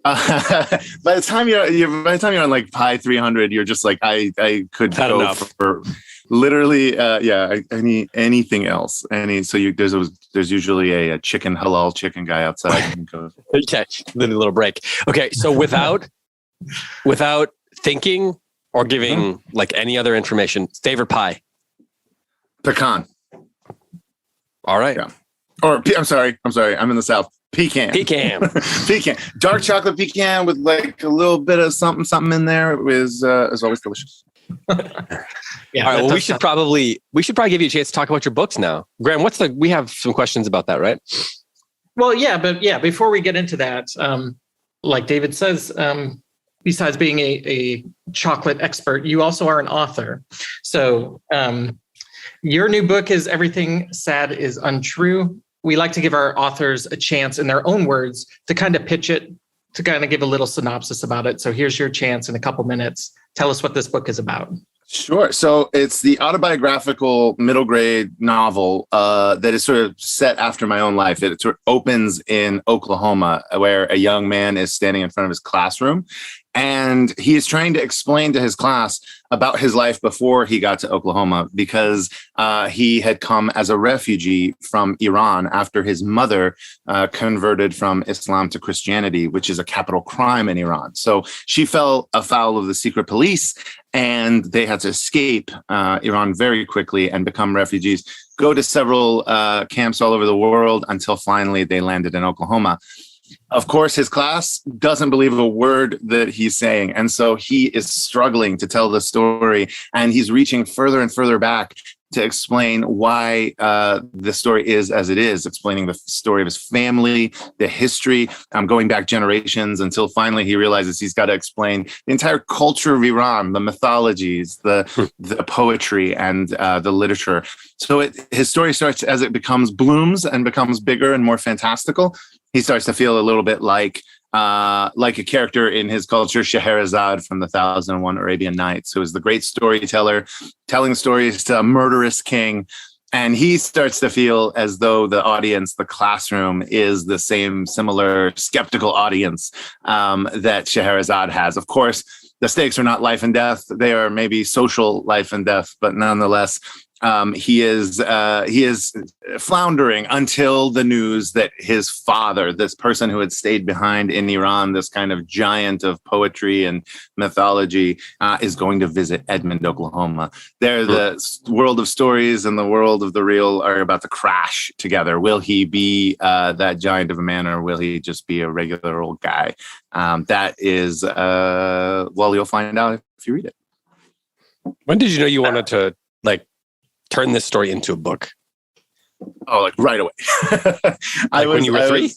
By the time you're on like pie 300, you're just like, I could Not go enough. for literally, anything else. There's usually a halal chicken guy outside. You can go. Okay, then a little break. Okay, so without thinking or giving like any other information, favorite pie? Pecan. All right. Yeah. Or I'm sorry. I'm in the South. Pecan. Pecan. Pecan. Dark chocolate pecan with like a little bit of something in there is always delicious. Yeah. All right. Well, we should probably give you a chance to talk about your books now. Graham, we have some questions about that, right? Well, yeah, before we get into that, like David says, besides being a chocolate expert, you also are an author. So your new book is Everything Sad is Untrue. We like to give our authors a chance in their own words to kind of pitch it, to kind of give a little synopsis about it. So here's your chance in a couple minutes. Tell us what this book is about. Sure. So it's the autobiographical middle grade novel that is sort of set after my own life. It sort of opens in Oklahoma, where a young man is standing in front of his classroom, and he is trying to explain to his class about his life before he got to Oklahoma, because he had come as a refugee from Iran after his mother converted from Islam to Christianity, which is a capital crime in Iran. So she fell afoul of the secret police, and they had to escape Iran very quickly and become refugees, go to several camps all over the world until finally they landed in Oklahoma. Of course, his class doesn't believe a word that he's saying. And so he is struggling to tell the story, and he's reaching further and further back to explain why the story is as it is, explaining the story of his family, the history, going back generations, until finally he realizes he's got to explain the entire culture of Iran, the mythologies, the poetry, and the literature. So his story starts as it blooms and becomes bigger and more fantastical. He starts to feel a little bit like a character in his culture, Scheherazade from the 1001 Arabian Nights, who is the great storyteller, telling stories to a murderous king. And he starts to feel as though the audience, the classroom, is the same similar skeptical audience that Scheherazade has. Of course, the stakes are not life and death. They are maybe social life and death, but nonetheless, he is floundering until the news that his father, this person who had stayed behind in Iran, this kind of giant of poetry and mythology, is going to visit Edmond, Oklahoma. There, the world of stories and the world of the real are about to crash together. Will he be that giant of a man, or will he just be a regular old guy? That is, well, you'll find out if you read it. When did you know you wanted to turn this story into a book? Oh, right away. When you were 3?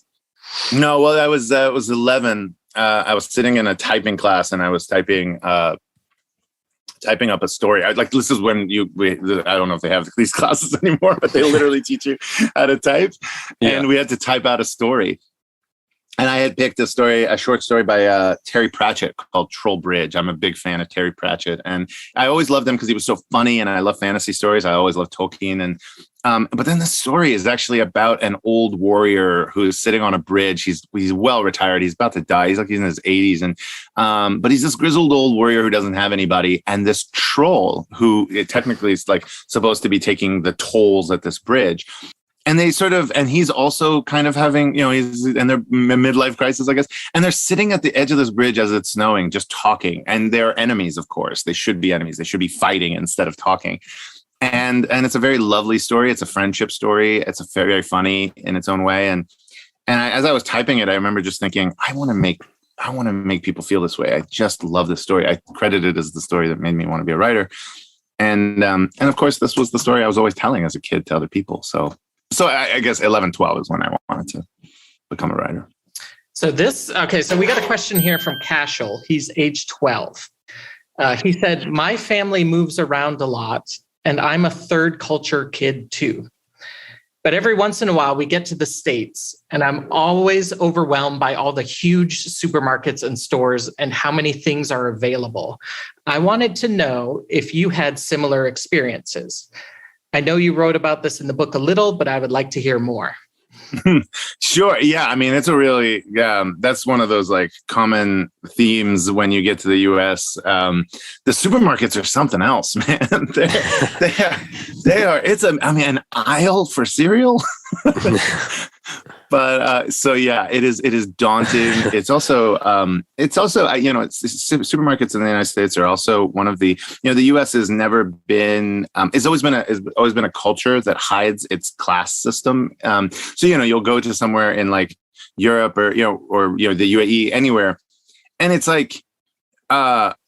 No, well, I was 11. I was sitting in a typing class and I was typing up a story. This is when I don't know if they have these classes anymore, but they literally teach you how to type. Yeah. And we had to type out a story. And I had picked a short story by Terry Pratchett called Troll Bridge. I'm a big fan of Terry Pratchett, and I always loved him because he was so funny, and I love fantasy stories. I always loved Tolkien, and but then the story is actually about an old warrior who is sitting on a bridge. He's well retired. He's about to die. He's in his 80s, and but he's this grizzled old warrior who doesn't have anybody. And this troll, who technically is supposed to be taking the tolls at this bridge. And and he's also kind of having, he's in their midlife crisis, I guess. And they're sitting at the edge of this bridge as it's snowing, just talking. And they're enemies, of course. They should be enemies. They should be fighting instead of talking. And it's a very lovely story. It's a friendship story. It's a very, very funny in its own way. And as I was typing it, I remember just thinking, I want to make people feel this way. I just love this story. I credit it as the story that made me want to be a writer. And of course, this was the story I was always telling as a kid to other people. So I guess 11, 12 is when I wanted to become a writer. So we got a question here from Cashel. He's age 12. He said, my family moves around a lot, and I'm a third culture kid too. But every once in a while, we get to the States, and I'm always overwhelmed by all the huge supermarkets and stores and how many things are available. I wanted to know if you had similar experiences. I know you wrote about this in the book a little, but I would like to hear more. Sure. Yeah. I mean, it's a really, that's one of those common themes when you get to the US. The supermarkets are something else, man. They are, an aisle for cereal. But it is daunting. It's also supermarkets in the United States are also one of the, the U.S. has never been, it's always been a culture that hides its class system. So you'll go to somewhere in Europe or the UAE, anywhere, and it's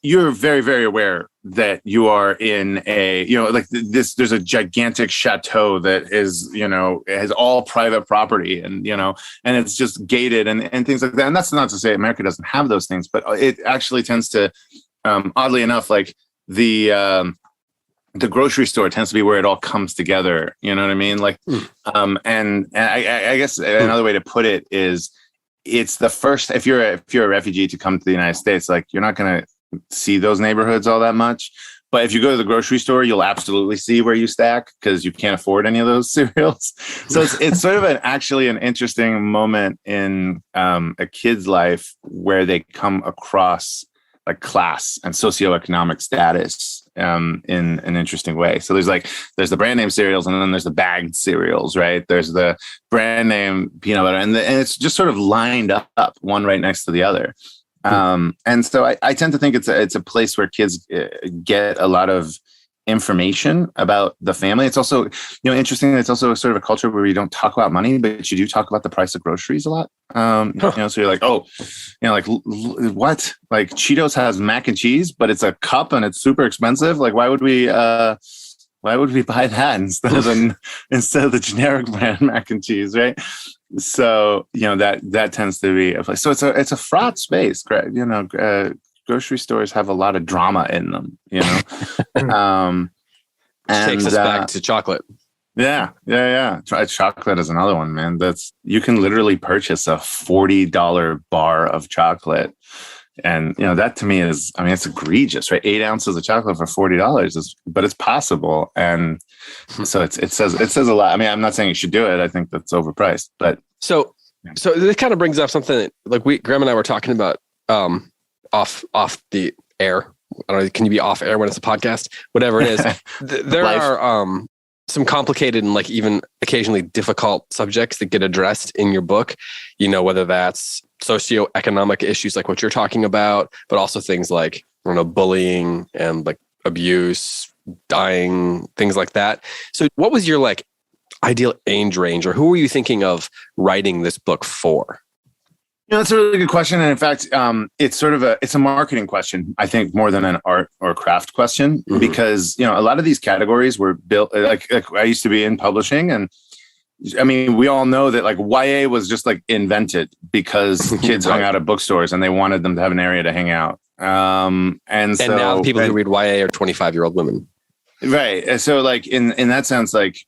you're very, very aware that you are in there's a gigantic chateau that is, has all private property and it's just gated and things like that. And that's not to say America doesn't have those things, but it actually tends to, oddly enough, the grocery store tends to be where it all comes together. You know what I mean? And I guess another way to put it is, it's the first, if you're a refugee to come to the United States, you're not going to see those neighborhoods all that much. But if you go to the grocery store, you'll absolutely see where you stack because you can't afford any of those cereals. So it's sort of actually an interesting moment in a kid's life where they come across class and socioeconomic status in an interesting way. So there's the brand name cereals, and then there's the bagged cereals, right? There's the brand name peanut butter, and it's just sort of lined up one right next to the other. And so I tend to think it's a place where kids get a lot of information about the family. It's also, interesting. It's also sort of a culture where you don't talk about money, but you do talk about the price of groceries a lot. So you're what? Cheetos has mac and cheese, but it's a cup and it's super expensive. Why would we buy that instead of the generic brand mac and cheese, right? So that tends to be a place. So it's a fraught space. Grocery stores have a lot of drama in them, and takes us back to chocolate. Yeah. Chocolate is another one, man. You can literally purchase a $40 bar of chocolate. And, that to me is, it's egregious, right? 8 ounces of chocolate for $40 but it's possible. And so it says a lot. I'm not saying you should do it. I think that's overpriced, but. So this kind of brings up something that Graham and I were talking about, off the air I don't know, can you be off air when it's a podcast? Whatever it is. There are some complicated and like even occasionally difficult subjects that get addressed in your book, you know, whether that's socioeconomic issues like what you're talking about, but also things like, I don't know, bullying and like abuse, dying, things like that. So what was your like ideal age range, or who were you thinking of writing this book for? You know, that's a really good question. And in fact, it's a marketing question, I think, more than an art or craft question, because, you know, a lot of these categories were built like I used to be in publishing. And I mean, we all know that like YA was just like invented because kids hung out at bookstores and they wanted them to have an area to hang out. And now the people who read YA are 25-year-old women. Right. And so like in that sense, like,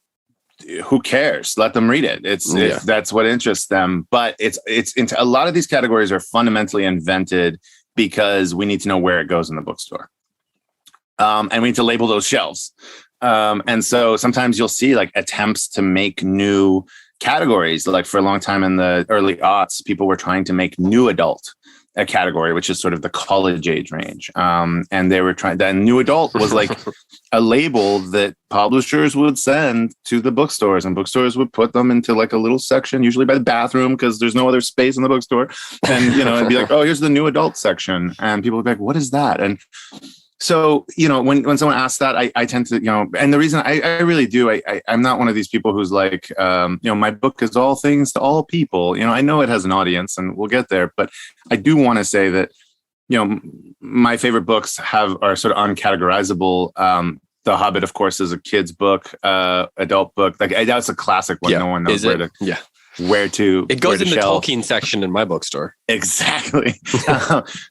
who cares? Let them read it. If that's what interests them. But it's into a lot of these categories are fundamentally invented because we need to know where it goes in the bookstore. And we need to label those shelves. And so sometimes you'll see like attempts to make new categories. Like for a long time in the early aughts, people were trying to make new adult a category, which is sort of the college age range. And they were trying, that new adult was like a label that publishers would send to the bookstores, and bookstores would put them into like a little section, usually by the bathroom, because there's no other space in the bookstore. And, you know, it'd be like, oh, here's the new adult section. And people would be like, what is that? And so, you know, when someone asks that, I tend to, you know, and the reason I really do, I'm not one of these people who's like, you know, my book is all things to all people. You know, I know it has an audience and we'll get there, but I do want to say that, you know, my favorite books are sort of uncategorizable. The Hobbit, of course, is a kid's book, adult book. Like that's a classic one. No one knows where to. It goes in the Tolkien section in my bookstore. Exactly.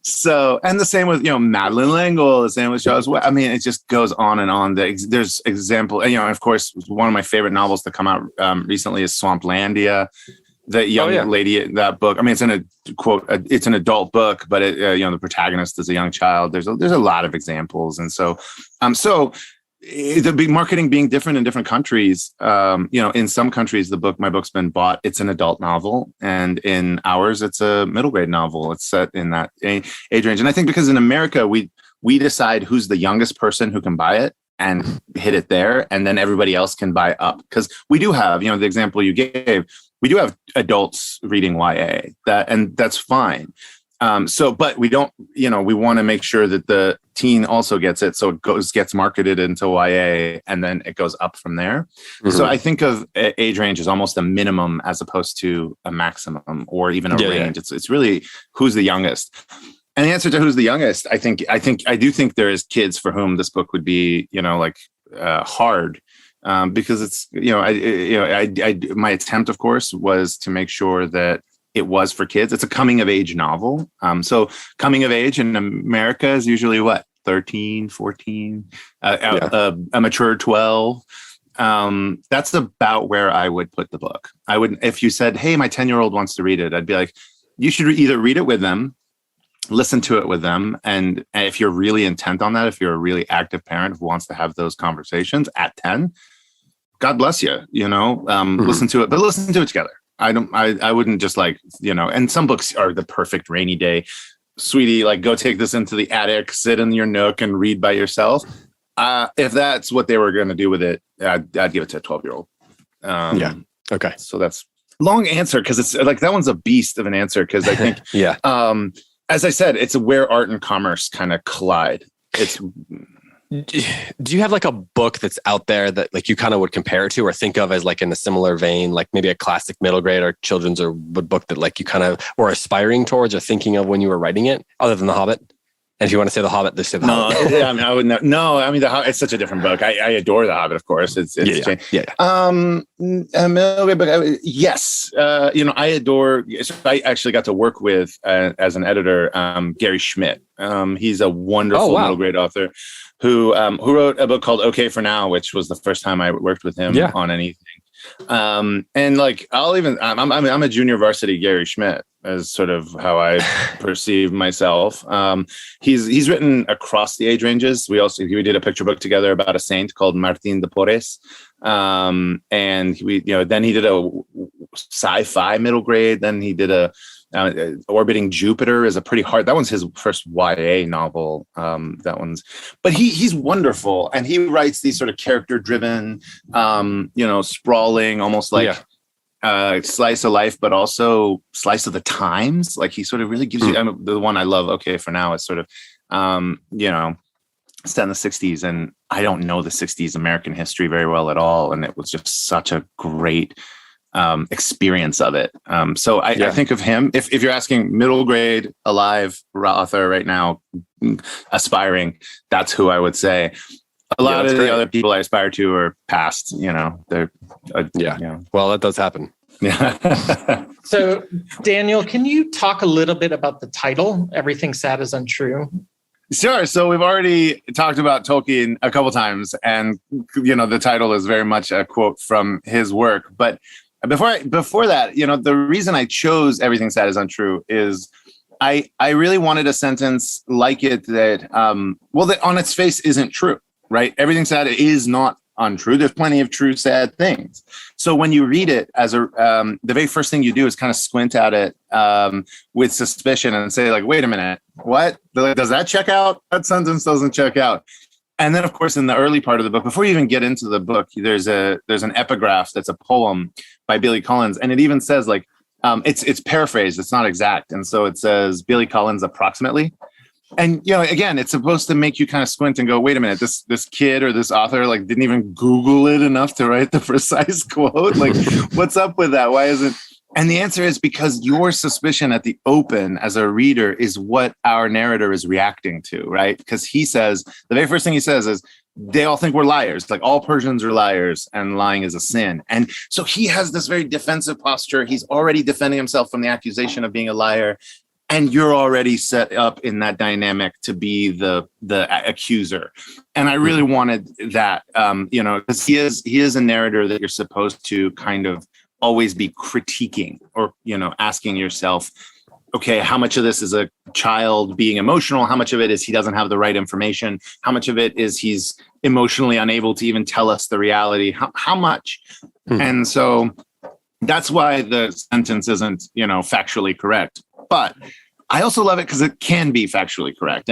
So, and the same with, you know, Madeline L'Engle, the same with Charles. I mean, it just goes on and on. There's example, you know, of course, one of my favorite novels to come out recently is Swamplandia. The young lady, that book. I mean, it's in a quote. It's an adult book, but you know, the protagonist is a young child. There's a lot of examples, and so the big marketing being different in different countries. You know, in some countries, my book's been bought. It's an adult novel, and in ours, it's a middle grade novel. It's set in that age range, and I think because in America, we decide who's the youngest person who can buy it and hit it there, and then everybody else can buy up, because we do have, you know, the example you gave. We do have adults reading YA, and that's fine. But we don't, you know, we want to make sure that the teen also gets it. So it gets marketed into YA and then it goes up from there. Mm-hmm. So I think of age range as almost a minimum as opposed to a maximum or even a range. Yeah. It's really who's the youngest. And the answer to who's the youngest, I do think there is kids for whom this book would be, you know, like hard. Because it's, you know, my attempt, of course, was to make sure that it was for kids. It's a coming of age novel. So coming of age in America is usually what, 13, 14, a mature 12. That's about where I would put the book. I would, if you said, hey, my 10-year-old wants to read it, I'd be like, you should either read it with them, listen to it with them. And if you're really intent on that, if you're a really active parent who wants to have those conversations at 10, God bless you, you know, listen to it, but listen to it together. I wouldn't just like, you know, and some books are the perfect rainy day, sweetie, like go take this into the attic, sit in your nook and read by yourself. If that's what they were going to do with it, I'd give it to a 12-year-old. Okay. So that's long answer. Cause it's like, that one's a beast of an answer. Cause I think, as I said, it's where art and commerce kind of collide. Do you have like a book that's out there that like you kind of would compare it to or think of as like in a similar vein, like maybe a classic middle grade or children's or book that like you kind of were aspiring towards or thinking of when you were writing it, other than The Hobbit? And if you want to say The Hobbit, just say The Hobbit. I mean, I would not. No, I mean, The Hobbit, it's such a different book. I adore The Hobbit, of course. It's yes. You know, I adore. So I actually got to work with as an editor, Gary Schmidt. He's a wonderful middle grade author who wrote a book called Okay for Now, which was the first time I worked with him on anything. And like, I'm a junior varsity Gary Schmidt. as sort of how I perceive myself. He's written across the age ranges. We did a picture book together about a saint called Martin de Porres. And then he did a sci-fi middle grade. Then he did a Orbiting Jupiter is a pretty hard. That one's his first YA novel. But he's wonderful, and he writes these sort of character-driven, sprawling, almost like slice of life, but also slice of the times. Like he sort of really gives you. The one I love. Okay, for now, is sort of, set in the 60s, and I don't know the 60s American history very well at all, and it was just such a great experience of it. So I think of him, if you're asking middle grade, alive author right now, aspiring, that's who I would say. A lot of the other people I aspire to are past, they're, well, that does happen. Yeah. So Daniel, can you talk a little bit about the title, Everything Sad is Untrue? Sure. So we've already talked about Tolkien a couple times, and, the title is very much a quote from his work, but before that, the reason I chose Everything Sad is Untrue is I really wanted a sentence like it that on its face isn't true, right? Everything sad is not untrue. There's plenty of true sad things. So when you read it as the very first thing you do is kind of squint at it with suspicion and say, like, wait a minute, what? Does that check out? That sentence doesn't check out. And then, of course, in the early part of the book, before you even get into the book, there's an epigraph that's a poem by Billy Collins, and it even says, like, it's paraphrased, it's not exact, and so it says Billy Collins approximately. And again, it's supposed to make you kind of squint and go, wait a minute, this kid or this author didn't even Google it enough to write the precise quote. Like, what's up with that? Why isn't? And the answer is because your suspicion at the open as a reader is what our narrator is reacting to, right? Because he says, the very first thing he says is, they all think we're liars. Like, all Persians are liars and lying is a sin. And so he has this very defensive posture. He's already defending himself from the accusation of being a liar. And you're already set up in that dynamic to be the accuser. And I really wanted that, because he is a narrator that you're supposed to kind of always be critiquing or, asking yourself, okay, how much of this is a child being emotional? How much of it is he doesn't have the right information? How much of it is he's emotionally unable to even tell us the reality? How much? And so that's why the sentence isn't, factually correct. But I also love it because it can be factually correct.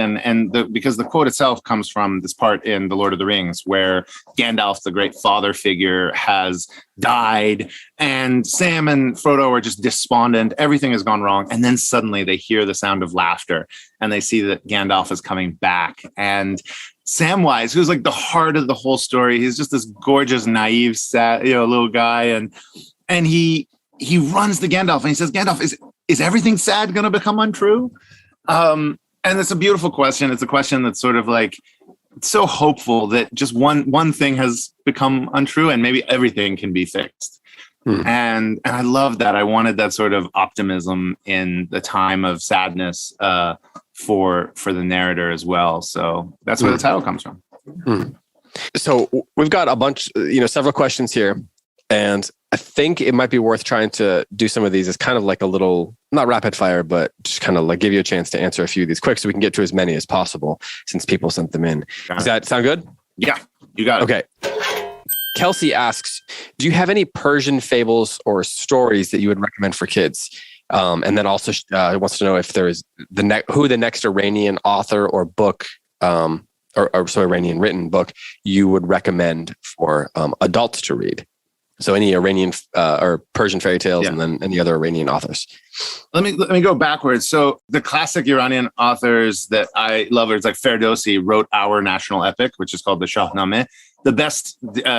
Because the quote itself comes from this part in The Lord of the Rings where Gandalf, the great father figure, has died, and Sam and Frodo are just despondent. Everything has gone wrong. And then suddenly they hear the sound of laughter and they see that Gandalf is coming back. And Samwise, who's like the heart of the whole story, he's just this gorgeous, naive, sad, little guy. And he runs to Gandalf and he says, Gandalf, is everything sad going to become untrue? And it's a beautiful question. It's a question that's sort of like, it's so hopeful that just one thing has become untrue and maybe everything can be fixed. And I love that. I wanted that sort of optimism in the time of sadness for the narrator as well. So that's where the title comes from. So we've got a bunch, several questions here. And I think it might be worth trying to do some of these as kind of like a little, not rapid fire, but just kind of like give you a chance to answer a few of these quick so we can get to as many as possible since people sent them in. Does that sound good? Yeah, you got it. Okay. Kelsey asks, do you have any Persian fables or stories that you would recommend for kids? And then also wants to know if there is who the next Iranian author or book, Iranian written book you would recommend for adults to read. So any Iranian or Persian fairy tales, and then any other Iranian authors. Let me go backwards. So the classic Iranian authors that I love is like Ferdowsi wrote our national epic, which is called the Shahnameh. The best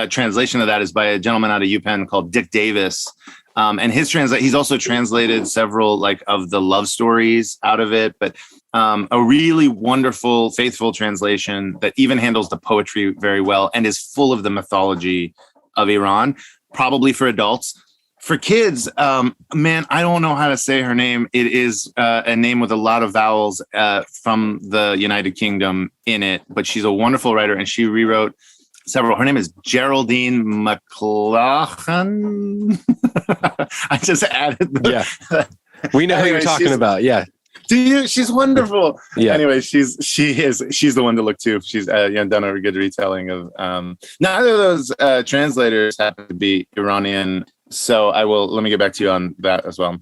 translation of that is by a gentleman out of UPenn called Dick Davis. And he's also translated several of the love stories out of it, but a really wonderful, faithful translation that even handles the poetry very well and is full of the mythology of Iran. Probably for adults. For kids, man, I don't know how to say her name. It is a name with a lot of vowels from the United Kingdom in it, but she's a wonderful writer and she rewrote several. Her name is Geraldine McLaughlin. I just added We know who you're talking about. Yeah. Do you? She's wonderful. Yeah. Anyway, she's the one to look to. She's done a good retelling of. Neither of those translators happen to be Iranian, so let me get back to you on that as well.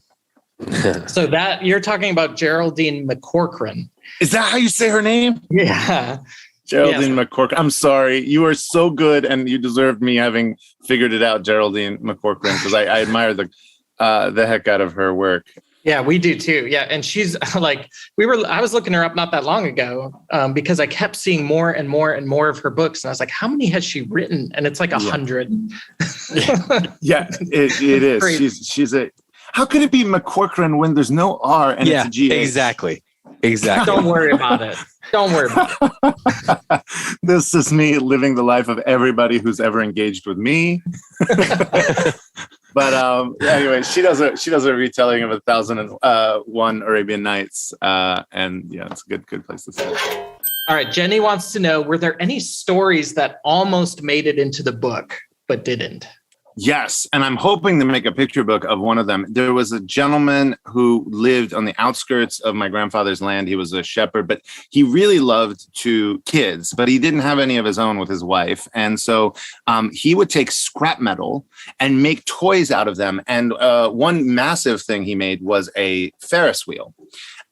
So that you're talking about Geraldine McCorcoran. Is that how you say her name? Yeah. Geraldine McCorcoran. I'm sorry. You are so good, and you deserved me having figured it out, Geraldine McCorcoran, because I admire the heck out of her work. Yeah, we do too. Yeah, and she's like, I was looking her up not that long ago because I kept seeing more and more and more of her books, and I was like, how many has she written? And it's like 100. Yeah, it is. Crazy. She's a. How could it be McCorcoran when there's no R and it's a G? Exactly. Don't worry about it. Don't worry about it. This is me living the life of everybody who's ever engaged with me. But anyway, she does a retelling of 1001 Arabian Nights, and yeah, it's a good place to start. All right, Jenny wants to know: were there any stories that almost made it into the book but didn't? Yes, and I'm hoping to make a picture book of one of them. There was a gentleman who lived on the outskirts of my grandfather's land. He was a shepherd, but he really loved kids, but he didn't have any of his own with his wife. And so he would take scrap metal and make toys out of them. And one massive thing he made was a Ferris wheel.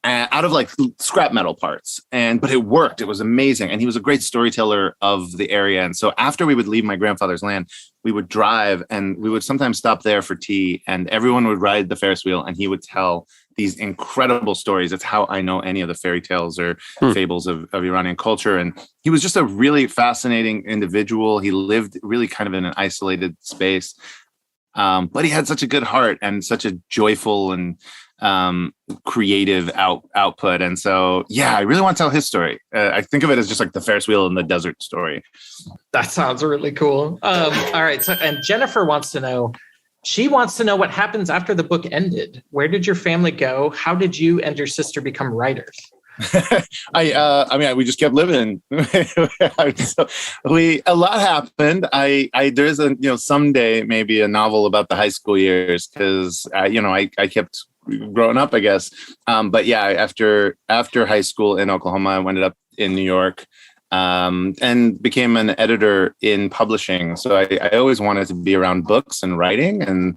Out of like scrap metal parts. But it worked. It was amazing. And he was a great storyteller of the area. And so after we would leave my grandfather's land, we would drive and we would sometimes stop there for tea, and everyone would ride the Ferris wheel and he would tell these incredible stories. It's how I know any of the fairy tales or fables of Iranian culture. And he was just a really fascinating individual. He lived really kind of in an isolated space. But he had such a good heart and such a joyful and creative output. And so, yeah, I really want to tell his story. I think of it as just like the Ferris wheel in the desert story. That sounds really cool. All right. So, and Jennifer wants to know what happens after the book ended. Where did your family go? How did you and your sister become writers? We just kept living. So a lot happened. There's someday maybe a novel about the high school years, because I kept growing up, I guess. But yeah, after high school in Oklahoma, I ended up in New York, and became an editor in publishing. So I always wanted to be around books and writing, and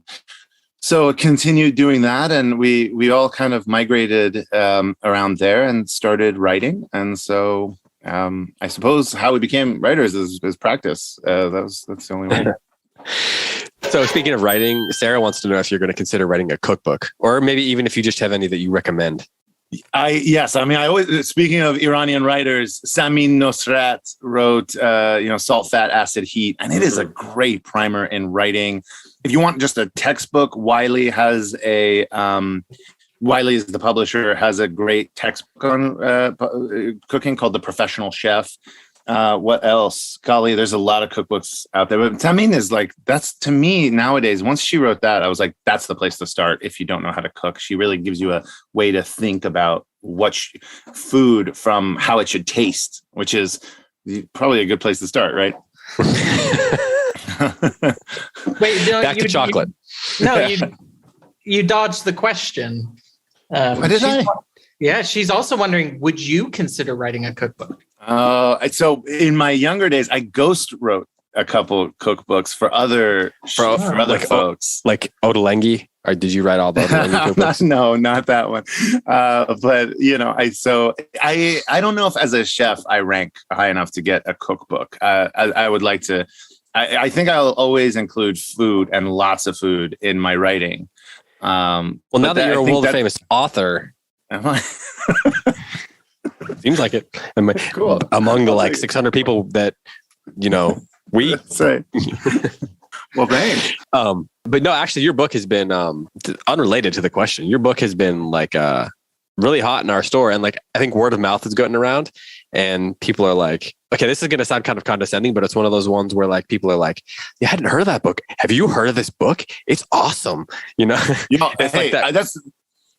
so continued doing that, and we all kind of migrated around there and started writing. And so I suppose how we became writers is practice. That's the only way. So speaking of writing, Sarah wants to know if you're going to consider writing a cookbook, or maybe even if you just have any that you recommend. Yes. I always, speaking of Iranian writers, Samin Nosrat wrote, Salt, Fat, Acid, Heat, and it is a great primer in writing. If you want just a textbook, Wiley is the publisher, has a great textbook on cooking called The Professional Chef. What else? Golly, there's a lot of cookbooks out there. But Samin is like, that's, to me nowadays, once she wrote that, I was like, that's the place to start if you don't know how to cook. She really gives you a way to think about food from how it should taste, which is probably a good place to start, right? Wait, no, back to chocolate. You dodged the question. What did I? Yeah, she's also wondering, would you consider writing a cookbook? So in my younger days, I ghost wrote a couple cookbooks for other folks. Like Ottolenghi? Or did you write all the Ottolenghi cookbooks? No, not that one. But I don't know if as a chef I rank high enough to get a cookbook. I would like to. I think I'll always include food and lots of food in my writing. Now that you're a world famous author. Am I? Seems like it. Cool. Among the 600 people that, we say. Well, thanks. But no, actually, your book has been unrelated to the question. Your book has been really hot in our store, and I think word of mouth is going around, and people are like, okay, this is going to sound kind of condescending, but it's one of those ones where people are like, yeah, I hadn't heard of that book. Have you heard of this book? It's awesome. It's hey, that's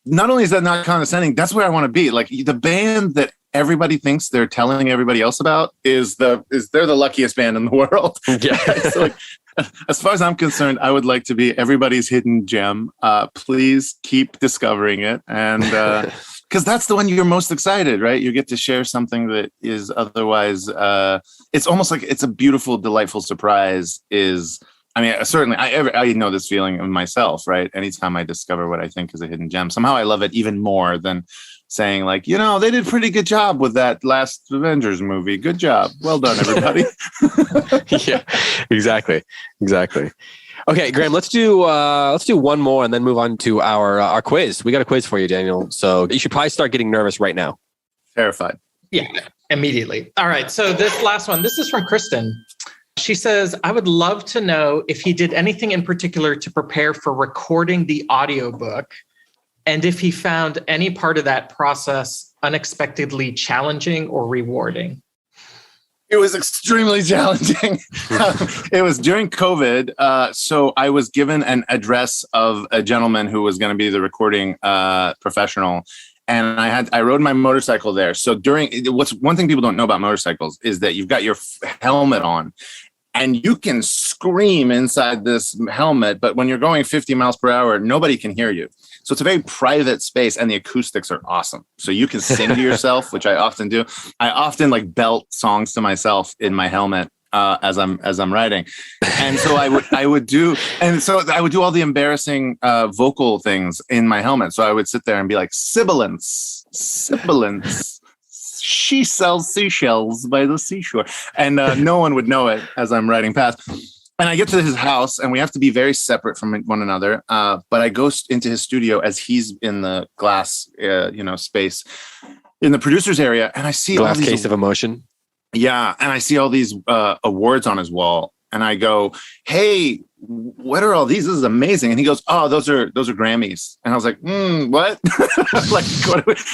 not only is that not condescending, that's where I want to be. The band that everybody thinks they're telling everybody else about they're the luckiest band in the world. Yeah. So As far as I'm concerned, I would like to be everybody's hidden gem. Please keep discovering it. And because that's the one you're most excited, right? You get to share something that is otherwise, it's almost like it's a beautiful, delightful surprise certainly I know this feeling of myself, right? Anytime I discover what I think is a hidden gem, somehow I love it even more than saying like, they did a pretty good job with that last Avengers movie. Good job. Well done, everybody. Yeah, exactly. Okay, Graham, let's do one more and then move on to our quiz. We got a quiz for you, Daniel. So you should probably start getting nervous right now. Terrified. Yeah, immediately. All right. So this last one, this is from Kristen. She says, I would love to know if he did anything in particular to prepare for recording the audiobook, and if he found any part of that process unexpectedly challenging or rewarding. It was extremely challenging. It was during COVID. So I was given an address of a gentleman who was going to be the recording professional. And I rode my motorcycle there. So one thing people don't know about motorcycles is that you've got your helmet on and you can scream inside this helmet. But when you're going 50 miles per hour, nobody can hear you. So it's a very private space and the acoustics are awesome. So you can sing to yourself, which I often do. I often belt songs to myself in my helmet as I'm riding. And so I would do all the embarrassing vocal things in my helmet. So I would sit there and be like, sibilance. She sells seashells by the seashore. And no one would know it as I'm riding past. And I get to his house and we have to be very separate from one another. But I go into his studio as he's in the glass, space in the producer's area. And I see glass case of emotion. Yeah. And I see all these awards on his wall and I go, hey, what are all these? This is amazing. And he goes, oh, those are Grammys. And I was like, what?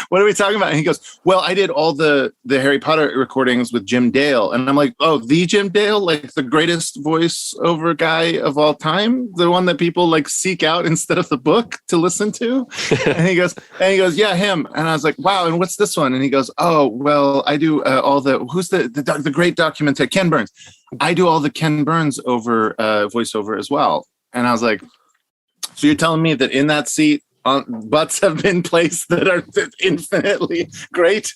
What are we talking about? And he goes, well, I did all the Harry Potter recordings with Jim Dale. And I'm like, oh, the Jim Dale, like the greatest voiceover guy of all time, the one that people seek out instead of the book to listen to. And he goes, yeah, him. And I was like, wow. And what's this one? And he goes, oh, well, I do all who's the great documentary, Ken Burns. I do all the Ken Burns voiceover as well. And I was like, so you're telling me that in that seat, butts have been placed that are infinitely great?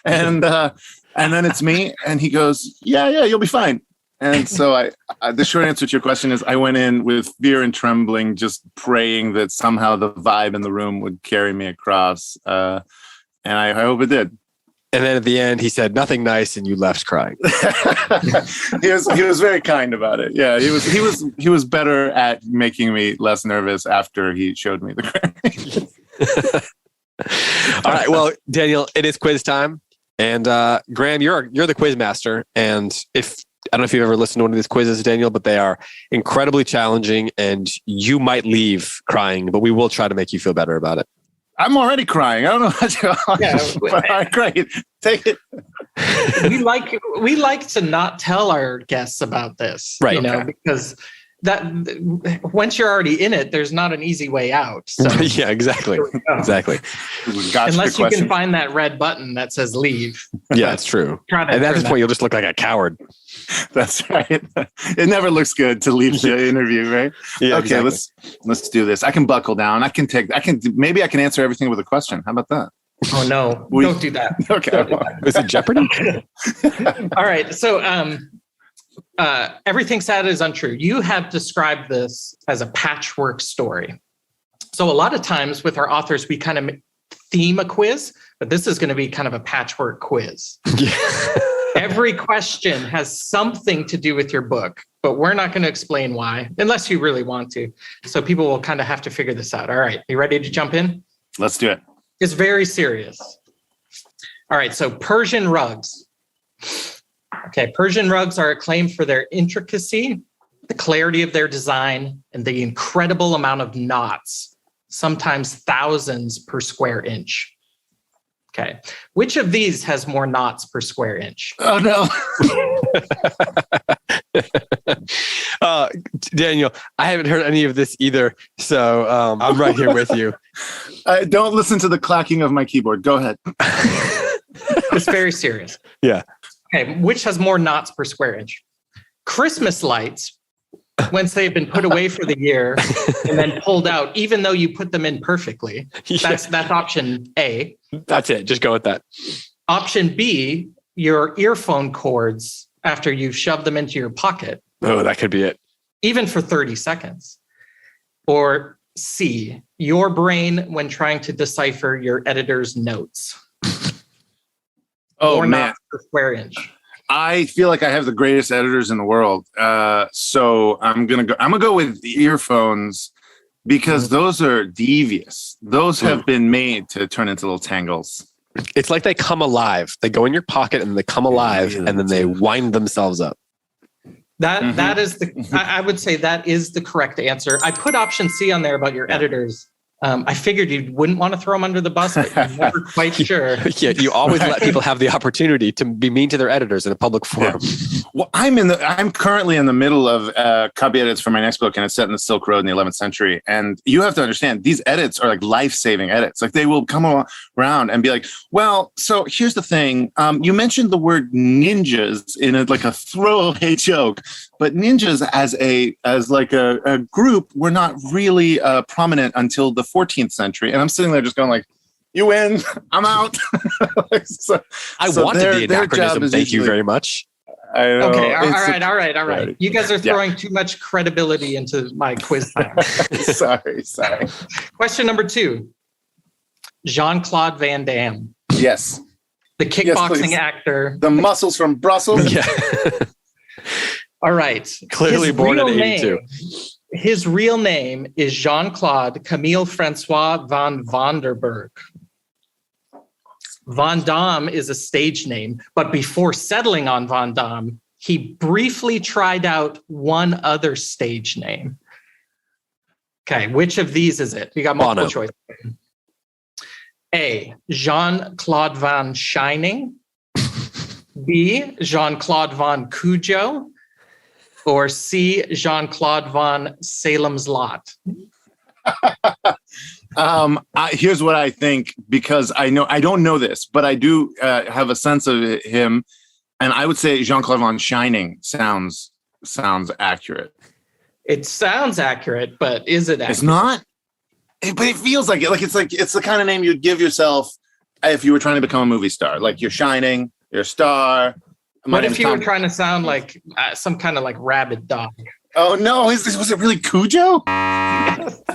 And then it's me. And he goes, yeah, you'll be fine. And so the short answer to your question is I went in with fear and trembling, just praying that somehow the vibe in the room would carry me across. And I hope it did. And then at the end, he said nothing nice, and you left crying. He was very kind about it. Yeah, he was better at making me less nervous after he showed me the Grammy. All right, well, Daniel, it is quiz time, and Graham, you're the quiz master. And I don't know if you've ever listened to one of these quizzes, Daniel, but they are incredibly challenging, and you might leave crying, but we will try to make you feel better about it. I'm already crying. I don't know what you're on. Yeah, all right, great. Take it. We like to not tell our guests about this, right? Because that once you're already in it, there's not an easy way out. So yeah, exactly. Unless you can find that red button that says leave. Yeah, that's true. And at this point, you'll just look like a coward. That's right. It never looks good to leave the interview, right? Yeah, okay, exactly. let's do this. I can buckle down. Maybe I can answer everything with a question. How about that? Oh no, don't do that. Okay. Is it Jeopardy? All right. So Everything Sad is Untrue. You have described this as a patchwork story. So a lot of times with our authors, we kind of theme a quiz, but this is going to be kind of a patchwork quiz. Yeah. Every question has something to do with your book, but we're not going to explain why, unless you really want to. So people will kind of have to figure this out. All right. You ready to jump in? Let's do it. It's very serious. All right. So Persian rugs. Okay. Persian rugs are acclaimed for their intricacy, the clarity of their design, and the incredible amount of knots, sometimes thousands per square inch. Okay. Which of these has more knots per square inch? Oh, no. Daniel, I haven't heard any of this either. So I'm right here with you. Don't listen to the clacking of my keyboard. Go ahead. It's very serious. Yeah. Okay. Which has more knots per square inch? Christmas lights once they've been put away for the year and then pulled out, even though you put them in perfectly. That's option A. That's it. Just go with that. Option B, your earphone cords after you've shoved them into your pocket. Oh, that could be it. Even for 30 seconds. Or C, your brain when trying to decipher your editor's notes. Oh, or man. not per square inch. I feel like I have the greatest editors in the world. So I'm gonna go with earphones because those are devious. Those have been made to turn into little tangles. It's like they come alive. They go in your pocket and they come alive, and then they wind themselves up. That is I would say that is the correct answer. I put option C on there about your editors. I figured you wouldn't want to throw them under the bus, but you're never quite sure. Yeah, you always let people have the opportunity to be mean to their editors in a public forum. Yeah. Well, I'm currently in the middle of copy edits for my next book, and it's set in the Silk Road in the 11th century. And you have to understand, these edits are like life-saving edits. Like they will come around and be like, "Well, so here's the thing. You mentioned the word ninjas in a throwaway joke, but ninjas as a group were not really prominent until the 14th century." And I'm sitting there just going like, "You win. I'm out." I wanted the anachronism. Thank you very much. I know. Okay. All right. You guys are throwing too much credibility into my quiz time. Sorry. Question number 2. Jean-Claude Van Damme. Yes. The kickboxing actor. The muscles from Brussels. Yeah. All right. Clearly born in 82. His real name is Jean-Claude Camille Francois van Vanderberg. Van Damme is a stage name, but before settling on Van Damme, he briefly tried out one other stage name. Okay, which of these is it? You got multiple choice. A, Jean-Claude Van Shining. B, Jean-Claude Van Cujo. Or C, Jean-Claude Van Salem's Lot. Here's what I think, because I don't know this, but I do have a sense of him, and I would say Jean-Claude Van Shining sounds accurate. It sounds accurate, but is it accurate? It's not. But it feels like it. It's the kind of name you'd give yourself if you were trying to become a movie star. Like you're shining, you're a star. What if you were trying to sound like some kind of like rabid dog? Oh no! Was it really Cujo? Is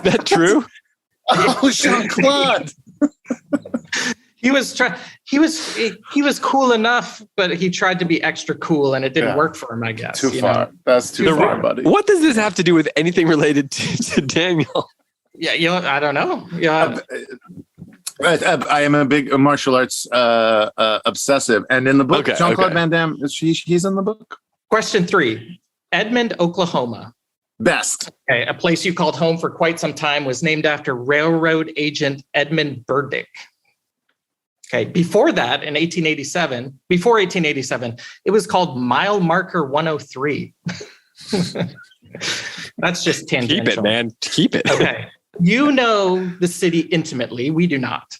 that true? Oh, Jean-Claude. He was cool enough, but he tried to be extra cool, and it didn't work for him, I guess. Too far. That's too far, buddy. What does this have to do with anything related to Daniel? Yeah, I don't know. Yeah. I am a big martial arts obsessive, and in the book, Jean-Claude Van Damme, he's in the book. Question 3: Edmond, Oklahoma. Best. Okay, a place you called home for quite some time, was named after railroad agent Edmund Burdick. Okay, before that, in 1887, it was called Mile Marker 103. That's just tangential. Keep it, man. Keep it. Okay. You know the city intimately. We do not.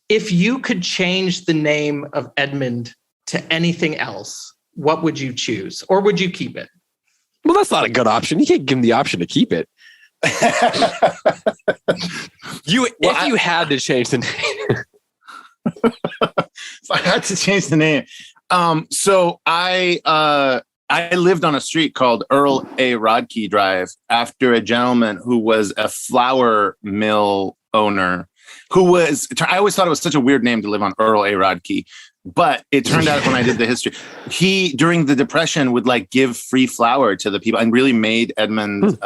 If you could change the name of Edmond to anything else, what would you choose? Or would you keep it? Well, that's not a good option. You can't give him the option to keep it. If you had to change the name. If I had to change the name. So I lived on a street called Earl A. Rodkey Drive after a gentleman who was a flour mill owner I always thought it was such a weird name to live on, Earl A. Rodkey. But it turned out when I did the history, he, during the Depression, would give free flour to the people and really made Edmund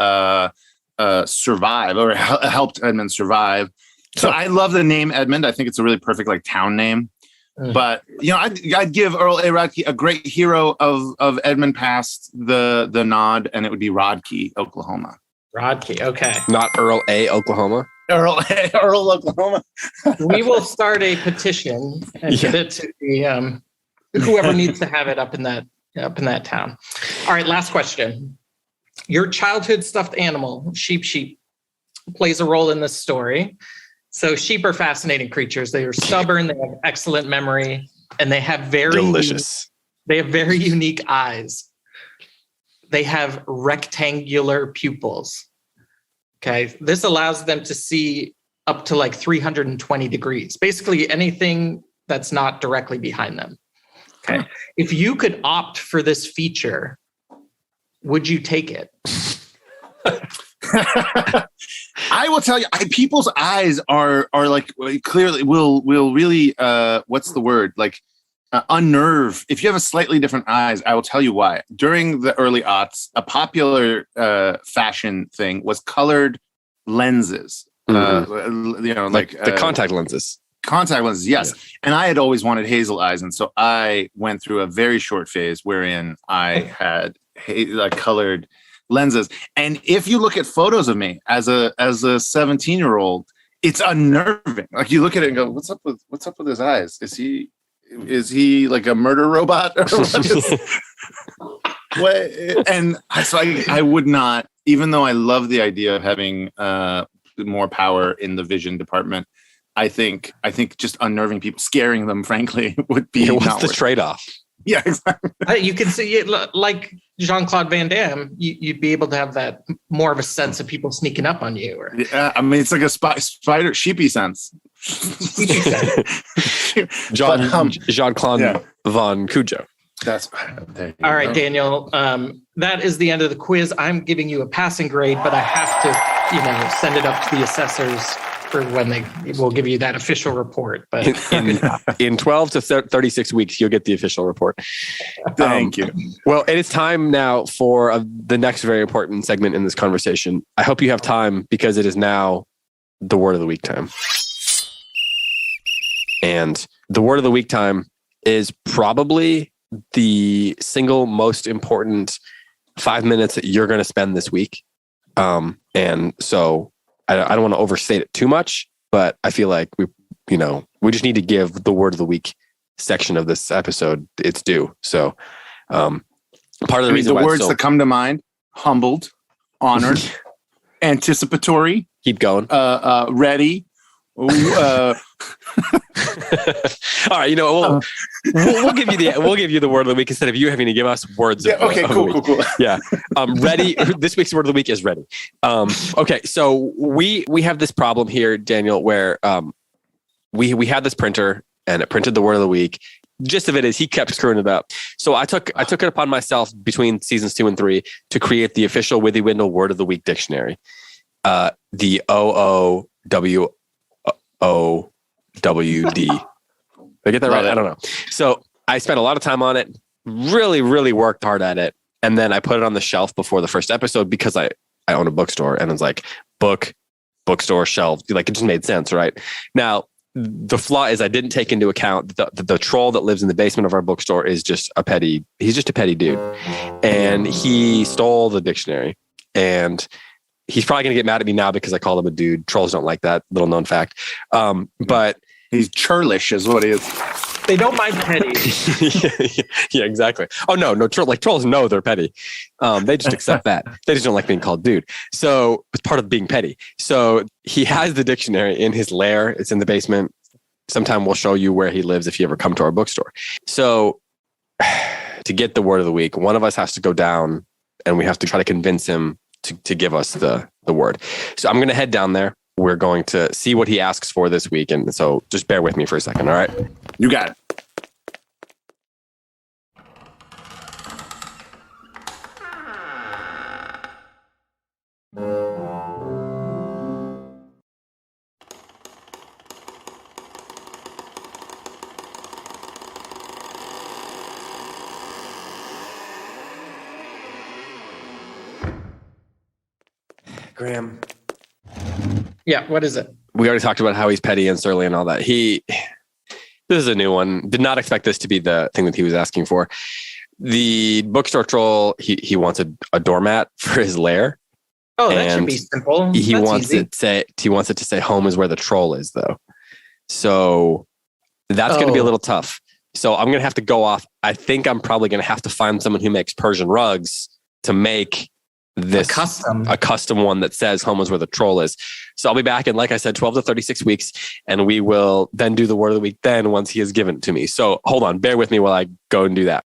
survive, or helped Edmund survive. So I love the name Edmund. I think it's a really perfect town name. But I'd give Earl A. Rodkey, a great hero of Edmund, past the nod, and it would be Rodkey, Oklahoma. Rodkey, okay. Not Earl A. Oklahoma. Earl, Oklahoma. We will start a petition and get it to the whoever needs to have it up in that town. All right, last question. Your childhood stuffed animal, sheep, plays a role in this story. So sheep are fascinating creatures. They are stubborn. They have excellent memory, and they have very delicious. They have very unique eyes. they have rectangular pupils. Okay. This allows them to see up to like 320 degrees, basically anything that's not directly behind them. Okay. If you could opt for this feature, would you take it? I will tell you, people's eyes are like clearly will really what's the word, like unnerve. If you have a slightly different eyes, I will tell you why. During the early aughts, a popular fashion thing was colored lenses. Like the contact lenses. Contact lenses, yes. Yeah. And I had always wanted hazel eyes, and so I went through a very short phase wherein I had colored lenses. And if you look at photos of me as a 17-year-old, it's unnerving. Like you look at it and go, "What's up with his eyes? Is he like a murder robot?" Or what? And so I would not, even though I love the idea of having more power in the vision department. I think just unnerving people, scaring them, frankly, would be. What's the trade-off? Yeah, exactly. You can see it like Jean-Claude Van Damme. You'd be able to have that more of a sense of people sneaking up on you. Or yeah, I mean, it's like a spider sheepy sense. Jean-Claude Von Cujo. That's all right, Daniel. That is the end of the quiz. I'm giving you a passing grade, but I have to, send it up to the assessors for when they will give you that official report. But in 12 to 36 weeks, you'll get the official report. Thank you. Well, it is time now for the next very important segment in this conversation. I hope you have time because it is now the word of the week time. And the word of the week time is probably the single most important 5 minutes that you're going to spend this week. And so I don't want to overstate it too much, but I feel like we just need to give the word of the week section of this episode its due. So, part of the reason the words that come to mind: humbled, honored, anticipatory. Keep going. Ready. All right, we'll give you the word of the week instead of you having to give us words. Yeah, okay, cool. Yeah, ready. This week's word of the week is ready. Okay, so we have this problem here, Daniel, where we had this printer and it printed the word of the week. Gist of it is he kept screwing it up. So I took it upon myself between seasons 2 and 3 to create the official Withywindle word of the week dictionary. The OOWOWD. Did I get that right? I don't know. So I spent a lot of time on it, really, really worked hard at it. And then I put it on the shelf before the first episode because I own a bookstore and it's like bookstore shelf. Like it just made sense, right? Now, the flaw is I didn't take into account the troll that lives in the basement of our bookstore is just he's just a petty dude. And he stole the dictionary. And he's probably going to get mad at me now because I call him a dude. Trolls don't like that, little known fact. But he's churlish is what he is. They don't mind petty. Yeah, exactly. Oh, no, trolls know they're petty. They just accept that. They just don't like being called dude. So it's part of being petty. So he has the dictionary in his lair. It's in the basement. Sometime we'll show you where he lives if you ever come to our bookstore. So to get the word of the week, one of us has to go down and we have to try to convince him to give us the word. So I'm going to head down there. We're going to see what he asks for this week. And so just bear with me for a second. All right. You got it. Graham. Yeah, what is it? We already talked about how he's petty and surly and all that. This is a new one. Did not expect this to be the thing that he was asking for. The bookstore troll, he wants a doormat for his lair. Oh, that should be simple. He wants it to say home is where the troll is, though. So that's going to be a little tough. So I'm going to have to go off. I think I'm probably going to have to find someone who makes Persian rugs to make this a custom one that says home is where the troll is. So I'll be back in, like I said, 12 to 36 weeks, and we will then do the word of the week then once he has given it to me. So hold on, bear with me while I go and do that.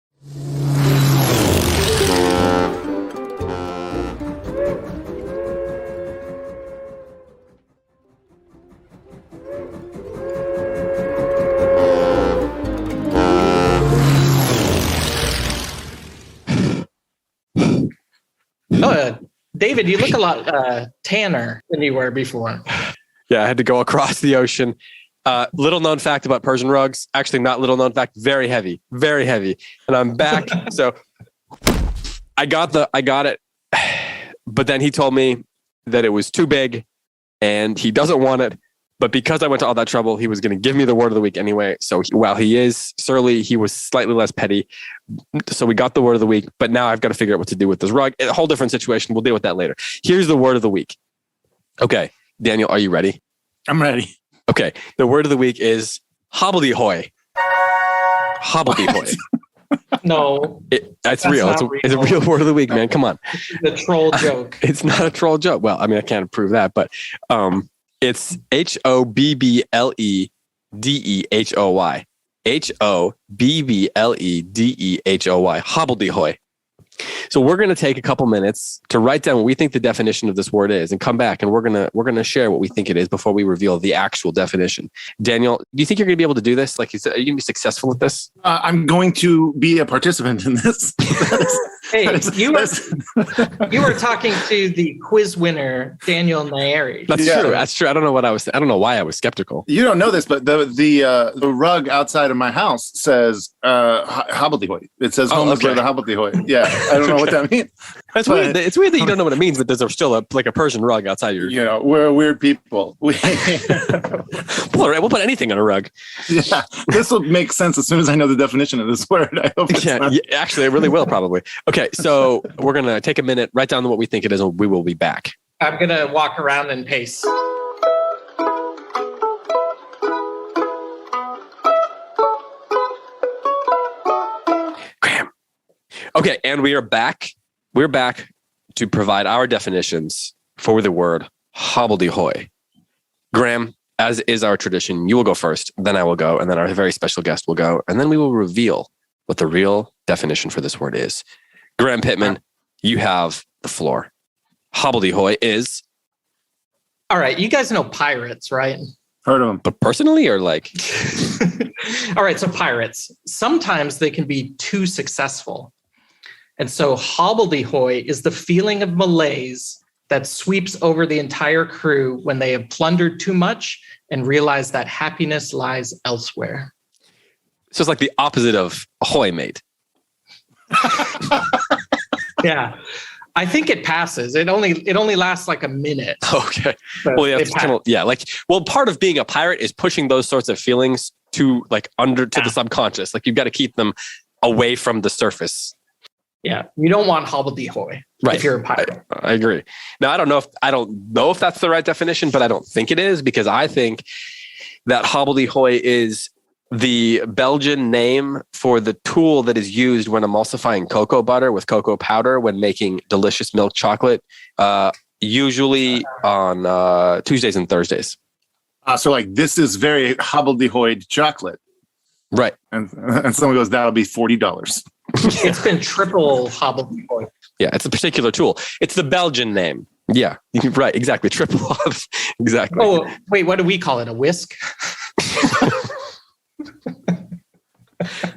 David, you look a lot tanner than you were before. Yeah, I had to go across the ocean. Little known fact about Persian rugs. Actually, not little known fact. Very heavy. And I'm back. So I got it. But then he told me that it was too big and he doesn't want it. But because I went to all that trouble, he was going to give me the word of the week anyway. So while he is surly, he was slightly less petty. So we got the word of the week. But now I've got to figure out what to do with this rug. A whole different situation. We'll deal with that later. Here's the word of the week. Okay. Daniel, are you ready? I'm ready. Okay. The word of the week is hobbledehoy. Hobbledehoy. No. That's real. It's a real word of the week, man. Come on. The troll joke. It's not a troll joke. Well, I mean, I can't prove that, but it's hobbledehoy. hobbledehoy. Hobbledehoy. So we're going to take a couple minutes to write down what we think the definition of this word is and come back and we're going to share what we think it is before we reveal the actual definition. Daniel, do you think you're going to be able to do this? Like you said, are you going to be successful at this? I'm going to be a participant in this. You were talking to the quiz winner, Daniel Nayeri. That's true. I don't know why I was skeptical. You don't know this, but the rug outside of my house says hobbledehoy. It says home is where the hobbledehoy. Yeah. I don't know what that means. That's weird. It's weird that you don't know what it means, but there's still a Persian rug outside your. You know, we're weird people. We'll put anything on a rug. Yeah, this will make sense as soon as I know the definition of this word. I hope. Yeah, actually, it really will probably. Okay, so we're gonna take a minute, write down what we think it is, and we will be back. I'm gonna walk around and pace. Okay, and we are back. We're back to provide our definitions for the word hobbledehoy. Graham, as is our tradition, you will go first, then I will go, and then our very special guest will go, and then we will reveal what the real definition for this word is. Graham Pittman, you have the floor. Hobbledehoy is... All right, you guys know pirates, right? Heard of them. But personally or like... All right, so pirates. Sometimes they can be too successful. And so hobbledehoy is the feeling of malaise that sweeps over the entire crew when they have plundered too much and realize that happiness lies elsewhere. So it's like the opposite of ahoy, mate. Yeah. I think it passes. It only lasts like a minute. Okay. Well, yeah, part of being a pirate is pushing those sorts of feelings to the subconscious. Like you've got to keep them away from the surface. Yeah, you don't want hobbledehoy if you're a pirate. I agree. Now, I don't know if that's the right definition, but I don't think it is because I think that hobbledehoy is the Belgian name for the tool that is used when emulsifying cocoa butter with cocoa powder when making delicious milk chocolate, usually on Tuesdays and Thursdays. So like this is very hobbledehoyed chocolate. Right. And someone goes, that'll be $40. It's been triple hobbledehoy. Yeah, it's a particular tool. It's the Belgian name. Yeah, right. Exactly. Triple hob. Exactly. Oh, wait, what do we call it? A whisk?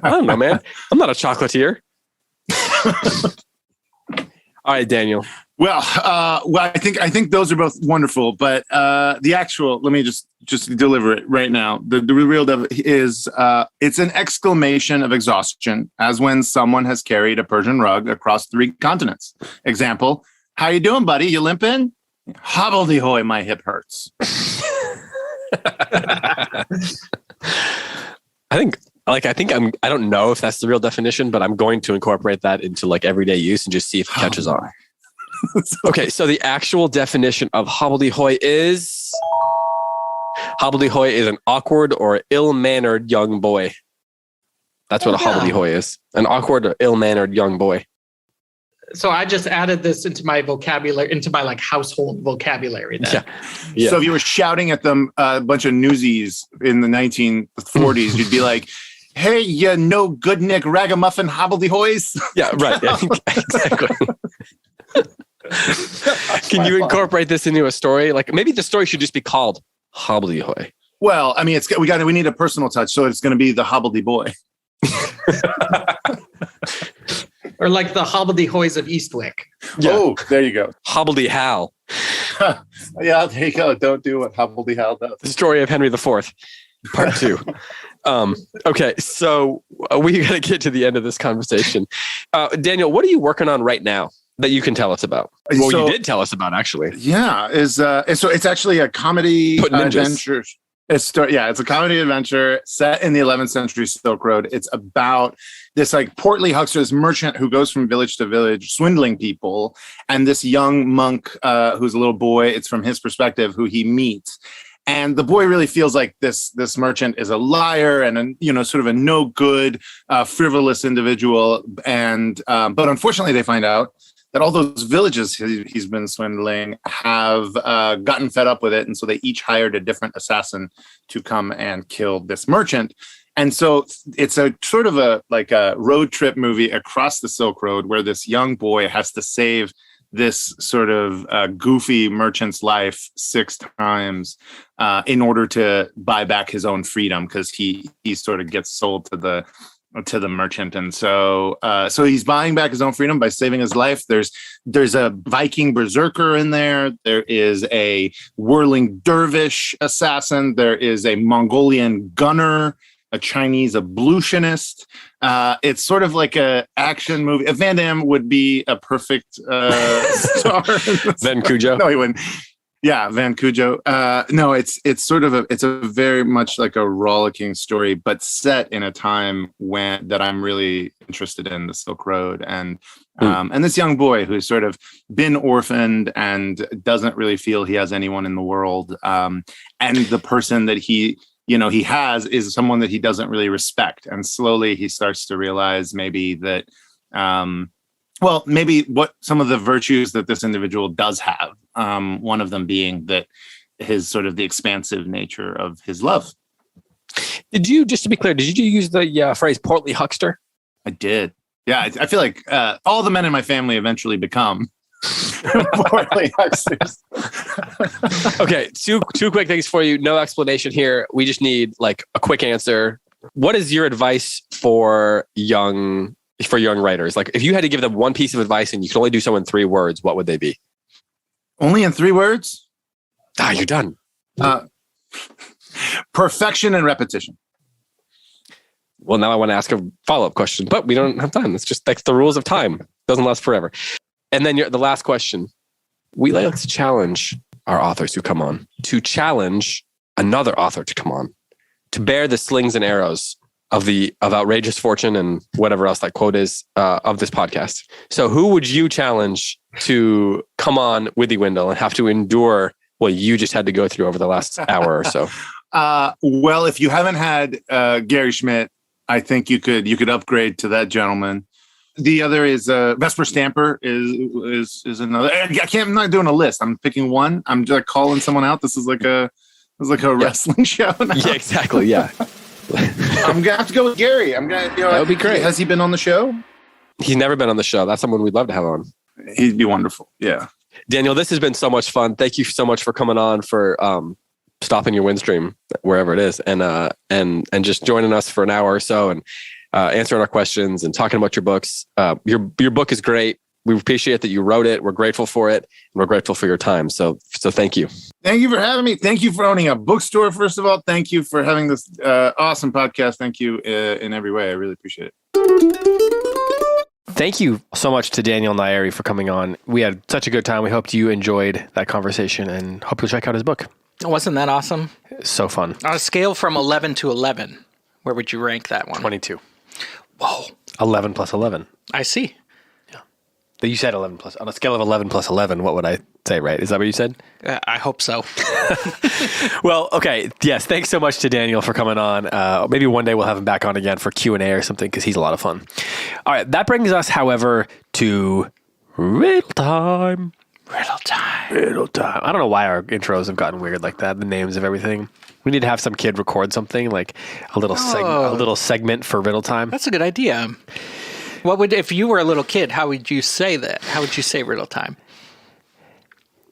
I don't know, man. I'm not a chocolatier. All right, Daniel. Well, I think those are both wonderful, but the actual, let me just deliver it right now. The real is it's an exclamation of exhaustion, as when someone has carried a Persian rug across 3 continents. Example: how you doing, buddy? You limping? Hobbledehoy, my hip hurts. I don't know if that's the real definition, but I'm going to incorporate that into everyday use and just see if it catches on. Okay, so the actual definition of hobbledehoy is an awkward or ill-mannered young boy. That's what a hobbledehoy is. An awkward or ill-mannered young boy. So I just added this into my vocabulary, into my household vocabulary. Then. Yeah. So if you were shouting at them a bunch of newsies in the 1940s, you'd be like, "Hey, you no good Nick ragamuffin hobbledehoys." Yeah, right. Yeah, exactly. Can you incorporate this into a story? Maybe the story should just be called Hobbledehoy. Well, I mean, we need a personal touch, so it's going to be the Hobbledy boy. Or like the hobbledehoys of Eastwick. Yeah. Oh, there you go. Hobbledy Hal. Yeah, there you go. Don't do what Hobbledy Hal does. The story of Henry IV, part 2. Okay, so we got to get to the end of this conversation. Daniel, what are you working on right now that you can tell us about? Well, you did tell us about, actually. Yeah, so it's actually a comedy adventure. It's a comedy adventure set in the 11th century Silk Road. It's about this like portly huckster, this merchant who goes from village to village swindling people, and this young monk who's a little boy. It's from his perspective who he meets. And the boy really feels like this merchant is a liar and sort of a no good, frivolous individual. And but unfortunately, they find out that all those villages he's been swindling have gotten fed up with it, and so they each hired a different assassin to come and kill this merchant. And so it's a sort of a road trip movie across the Silk Road where this young boy has to save this sort of goofy merchant's life 6 times in order to buy back his own freedom, because he sort of gets sold to the merchant. And so he's buying back his own freedom by saving his life. There's a Viking berserker in there. There is a whirling dervish assassin. There is a Mongolian gunner, a Chinese ablutionist. It's sort of like a action movie. Van Damme would be a perfect star. Van Cujo? No, he wouldn't. Yeah, Van Cujo. No, it's a very much like a rollicking story, but set in a time that I'm really interested in, the Silk Road, and this young boy who's sort of been orphaned and doesn't really feel he has anyone in the world, and the person that he has is someone that he doesn't really respect, and slowly he starts to realize maybe that. Maybe what some of the virtues that this individual does have, one of them being that his sort of the expansive nature of his love. Just to be clear, did you use the phrase portly huckster? I did. Yeah, I feel like all the men in my family eventually become portly hucksters. Okay, two quick things for you. No explanation here. We just need like a quick answer. What is your advice for young writers? Like, if you had to give them one piece of advice and you could only do so in 3 words, what would they be? Only in 3 words? You're done. Perfection and repetition. Well, now I want to ask a follow-up question, but we don't have time. That's the rules of time. Doesn't last forever. And then the last question. We like to challenge our authors who come on to challenge another author to come on, to bear the slings and arrows of outrageous fortune and whatever else that quote is of this podcast. So who would you challenge to come on Withywindle and have to endure what you just had to go through over the last hour or so? Well, if you haven't had Gary Schmidt, I think you could upgrade to that gentleman. The other is Vesper Stamper is another. I'm not doing a list. I'm picking one. I'm just calling someone out. This is like a wrestling show now. Yeah, exactly. Yeah. I'm gonna have to go with Gary. That would be great. Has he been on the show? He's never been on the show. That's someone we'd love to have on. He'd be wonderful. Yeah. Daniel, this has been so much fun. Thank you so much for coming on, for stopping your windstream wherever it is, and just joining us for an hour or so and answering our questions and talking about your books. Your book is great. We appreciate that you wrote it. We're grateful for it. And we're grateful for your time. So thank you. Thank you for having me. Thank you for owning a bookstore, first of all. Thank you for having this awesome podcast. Thank you in every way. I really appreciate it. Thank you so much to Daniel Nayeri for coming on. We had such a good time. We hoped you enjoyed that conversation and hope you'll check out his book. Wasn't that awesome? So fun. On a scale from 11 to 11, where would you rank that one? 22. Whoa. 11 plus 11. I see. You said 11 plus. On a scale of 11 plus 11, what would I say, right? Is that what you said? I hope so. Well, okay. Yes. Thanks so much to Daniel for coming on. Maybe one day we'll have him back on again for Q&A or something, because he's a lot of fun. All right. That brings us, however, to riddle time. Riddle time. Riddle time. I don't know why our intros have gotten weird like that. The names of everything. We need to have some kid record something, like a little segment for riddle time. That's a good idea. If you were a little kid, how would you say that? How would you say riddle time?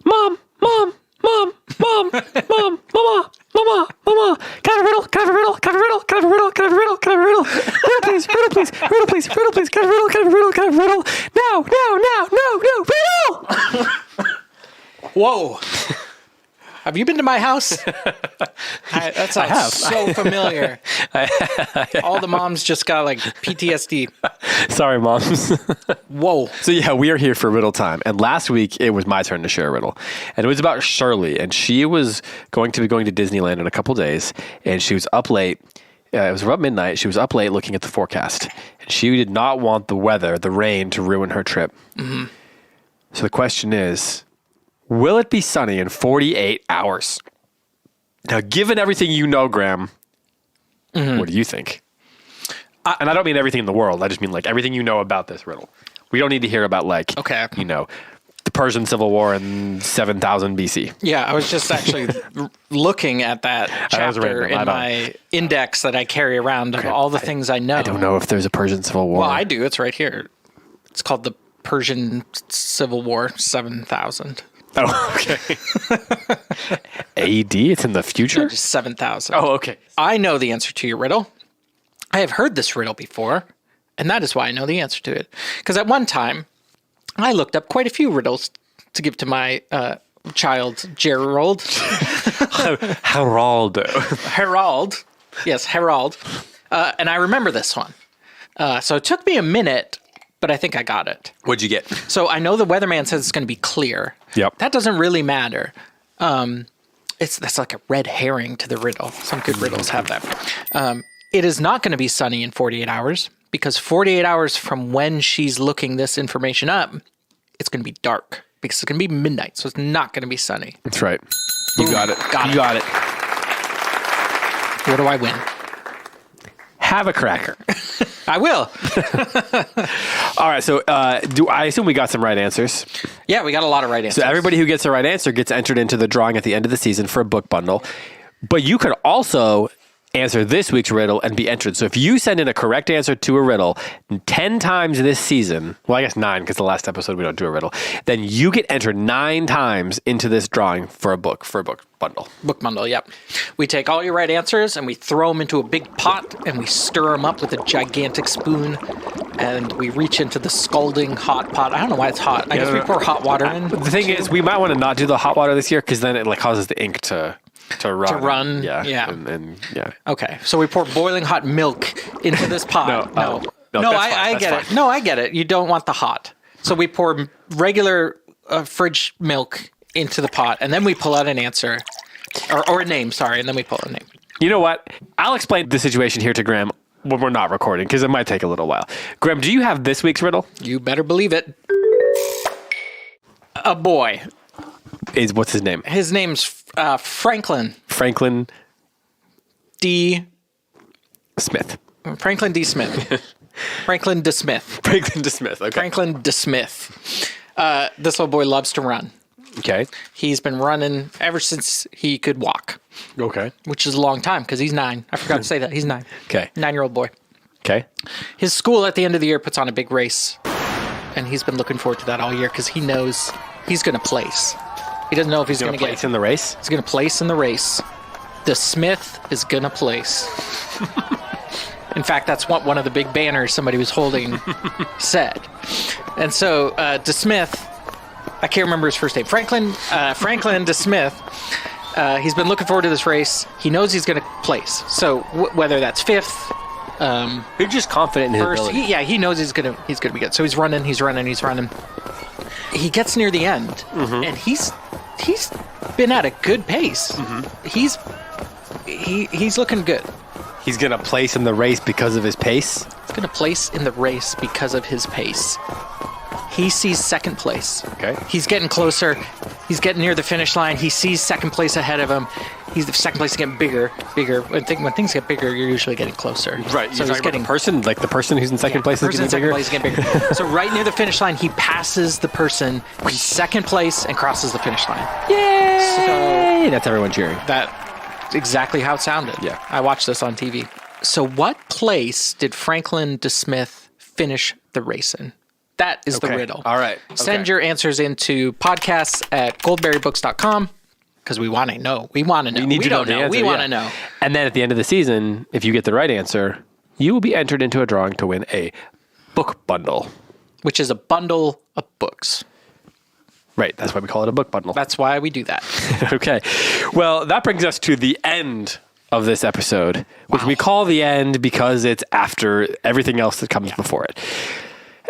Mom, mom, mom, mom, mom, mama. Mama, can I have a riddle? Can I have a riddle? Can I have a riddle? Can I have a riddle? Can I have a riddle? Can I have a riddle? Riddle, please, riddle, please, riddle, please, riddle, please. Can I have a riddle? Can I have a riddle? Can I have a riddle? No, riddle! Whoa. Have you been to my house? That sounds so familiar. All the moms just got like PTSD. Sorry, moms. Whoa. So yeah, we are here for riddle time. And last week it was my turn to share a riddle. And it was about Shirley. And she was going to be going to Disneyland in a couple days. And she was up late. It was about midnight. She was up late looking at the forecast. And she did not want the weather, the rain, to ruin her trip. Mm-hmm. So the question is, will it be sunny in 48 hours? Now, given everything you know, Graham, what do you think? And I don't mean everything in the world. I just mean like everything you know about this riddle. We don't need to hear about like, you know, the Persian Civil War in 7000 BC. Yeah, I was just actually looking at that chapter in my index that I carry around of all the things I know. I don't know if there's a Persian Civil War. Well, I do. It's right here. It's called the Persian Civil War 7000. Oh, okay. AD? It's in the future? No, just 7,000. Oh, okay. I know the answer to your riddle. I have heard this riddle before, and that is why I know the answer to it. Because at one time, I looked up quite a few riddles to give to my child, Gerald. Harold. Yes, Harold. And I remember this one. So it took me a minute, but I think I got it. What'd you get? So I know the weatherman says it's going to be clear. Yep. That doesn't really matter. That's like a red herring to the riddle. Some good riddles have that. It is not going to be sunny in 48 hours because 48 hours from when she's looking this information up, it's going to be dark because it's going to be midnight. So it's not going to be sunny. That's right. You got it. Got it. What do I win? Have a cracker. I will. All right. So I assume we got some right answers. Yeah, we got a lot of right answers. So everybody who gets the right answer gets entered into the drawing at the end of the season for a book bundle. But you could also answer this week's riddle and be entered. So if you send in a correct answer to a riddle 10 times this season, well, I guess 9 because the last episode we don't do a riddle, then you get entered 9 times into this drawing for a book bundle. Book bundle, yep. We take all your right answers and we throw them into a big pot and we stir them up with a gigantic spoon and we reach into the scalding hot pot. I don't know why it's hot. I guess we pour hot water in. The thing is, we might want to not do the hot water this year because then it like causes the ink to run. Yeah. And yeah. Okay. So we pour boiling hot milk into this pot. No, I get it. No, I get it. You don't want the hot. So we pour regular fridge milk into the pot, and then we pull out an answer. Or a name, sorry, and then we pull out a name. You know what? I'll explain the situation here to Graham when we're not recording, because it might take a little while. Graham, do you have this week's riddle? You better believe it. A boy. What's his name? His name's Franklin. Franklin D. Smith. Franklin D. Smith. Franklin D. Smith. Franklin D. Smith, okay. Franklin D. Smith. This little boy loves to run. Okay. He's been running ever since he could walk. Okay. Which is a long time because he's 9. I forgot to say that. He's 9. Okay. 9-year-old boy. Okay. His school at the end of the year puts on a big race. And he's been looking forward to that all year because he knows he's going to place. He doesn't know if he's going to place in the race. He's going to place in the race. The Smith is going to place. In fact, that's what one of the big banners somebody was holding said. And so De Smith, I can't remember his first name. Franklin De Smith. He's been looking forward to this race. He knows he's going to place. So whether that's 5th, he's just confident in his ability. He knows he's gonna be good. So he's running. He gets near the end, and he's been at a good pace. He's looking good. He's gonna place in the race because of his pace. He's gonna place in the race because of his pace. He sees second place. Okay. He's getting closer. He's getting near the finish line. He sees second place ahead of him. The second place is getting bigger. When things get bigger, you're usually getting closer. Right. So he's getting the person who's in second place is getting bigger. So right near the finish line, he passes the person in second place and crosses the finish line. Yay! So that's everyone cheering. That's exactly how it sounded. Yeah. I watched this on TV. So what place did Franklin De Smith finish the race in? That is the riddle. All right. Send your answers into podcasts@goldberrybooks.com. because we want to know. We want to know. need We to know don't the know. answer, We want yeah. to know. And then at the end of the season, if you get the right answer, you will be entered into a drawing to win a book bundle. Which is a bundle of books. Right. That's why we call it a book bundle. That's why we do that. Okay. Well, that brings us to the end of this episode, which we call the end because it's after everything else that comes before it.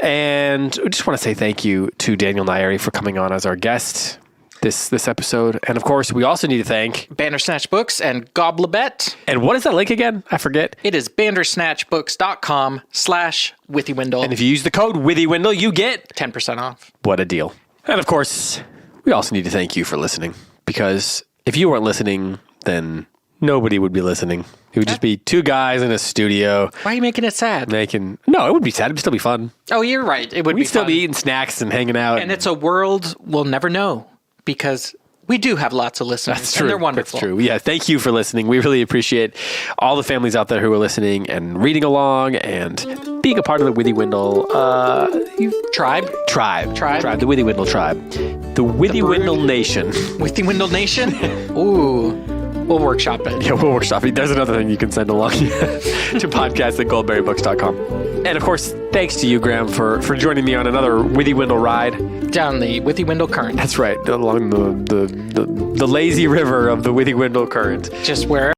And we just want to say thank you to Daniel Nayeri for coming on as our guest this episode. And of course, we also need to thank Bandersnatch Books and Goblebet. And what is that link again? I forget. It is bandersnatchbooks.com/Withywindle. And if you use the code Withywindle, you get 10% off. What a deal. And of course, we also need to thank you for listening, because if you weren't listening, then nobody would be listening. It would just be two guys in a studio Why are you making it sad? making... No, it wouldn't be sad. It would still be fun. Oh, you're right. It would We'd be still fun. be eating snacks and hanging out. And it's a world we'll never know because we do have lots of listeners. That's true. And they're wonderful. That's true. Yeah, thank you for listening. We really appreciate all the families out there who are listening and reading along and being a part of the Withywindle Tribe. The Withywindle tribe. The Withywindle Nation. Withywindle Nation. Ooh. We'll workshop it. Yeah, we'll workshop it. There's another thing you can send along to podcast@goldberrybooks.com. And of course, thanks to you, Graham, for joining me on another Withywindle ride. Down the Withywindle Current. That's right, along the lazy river of the Withywindle Current. Just where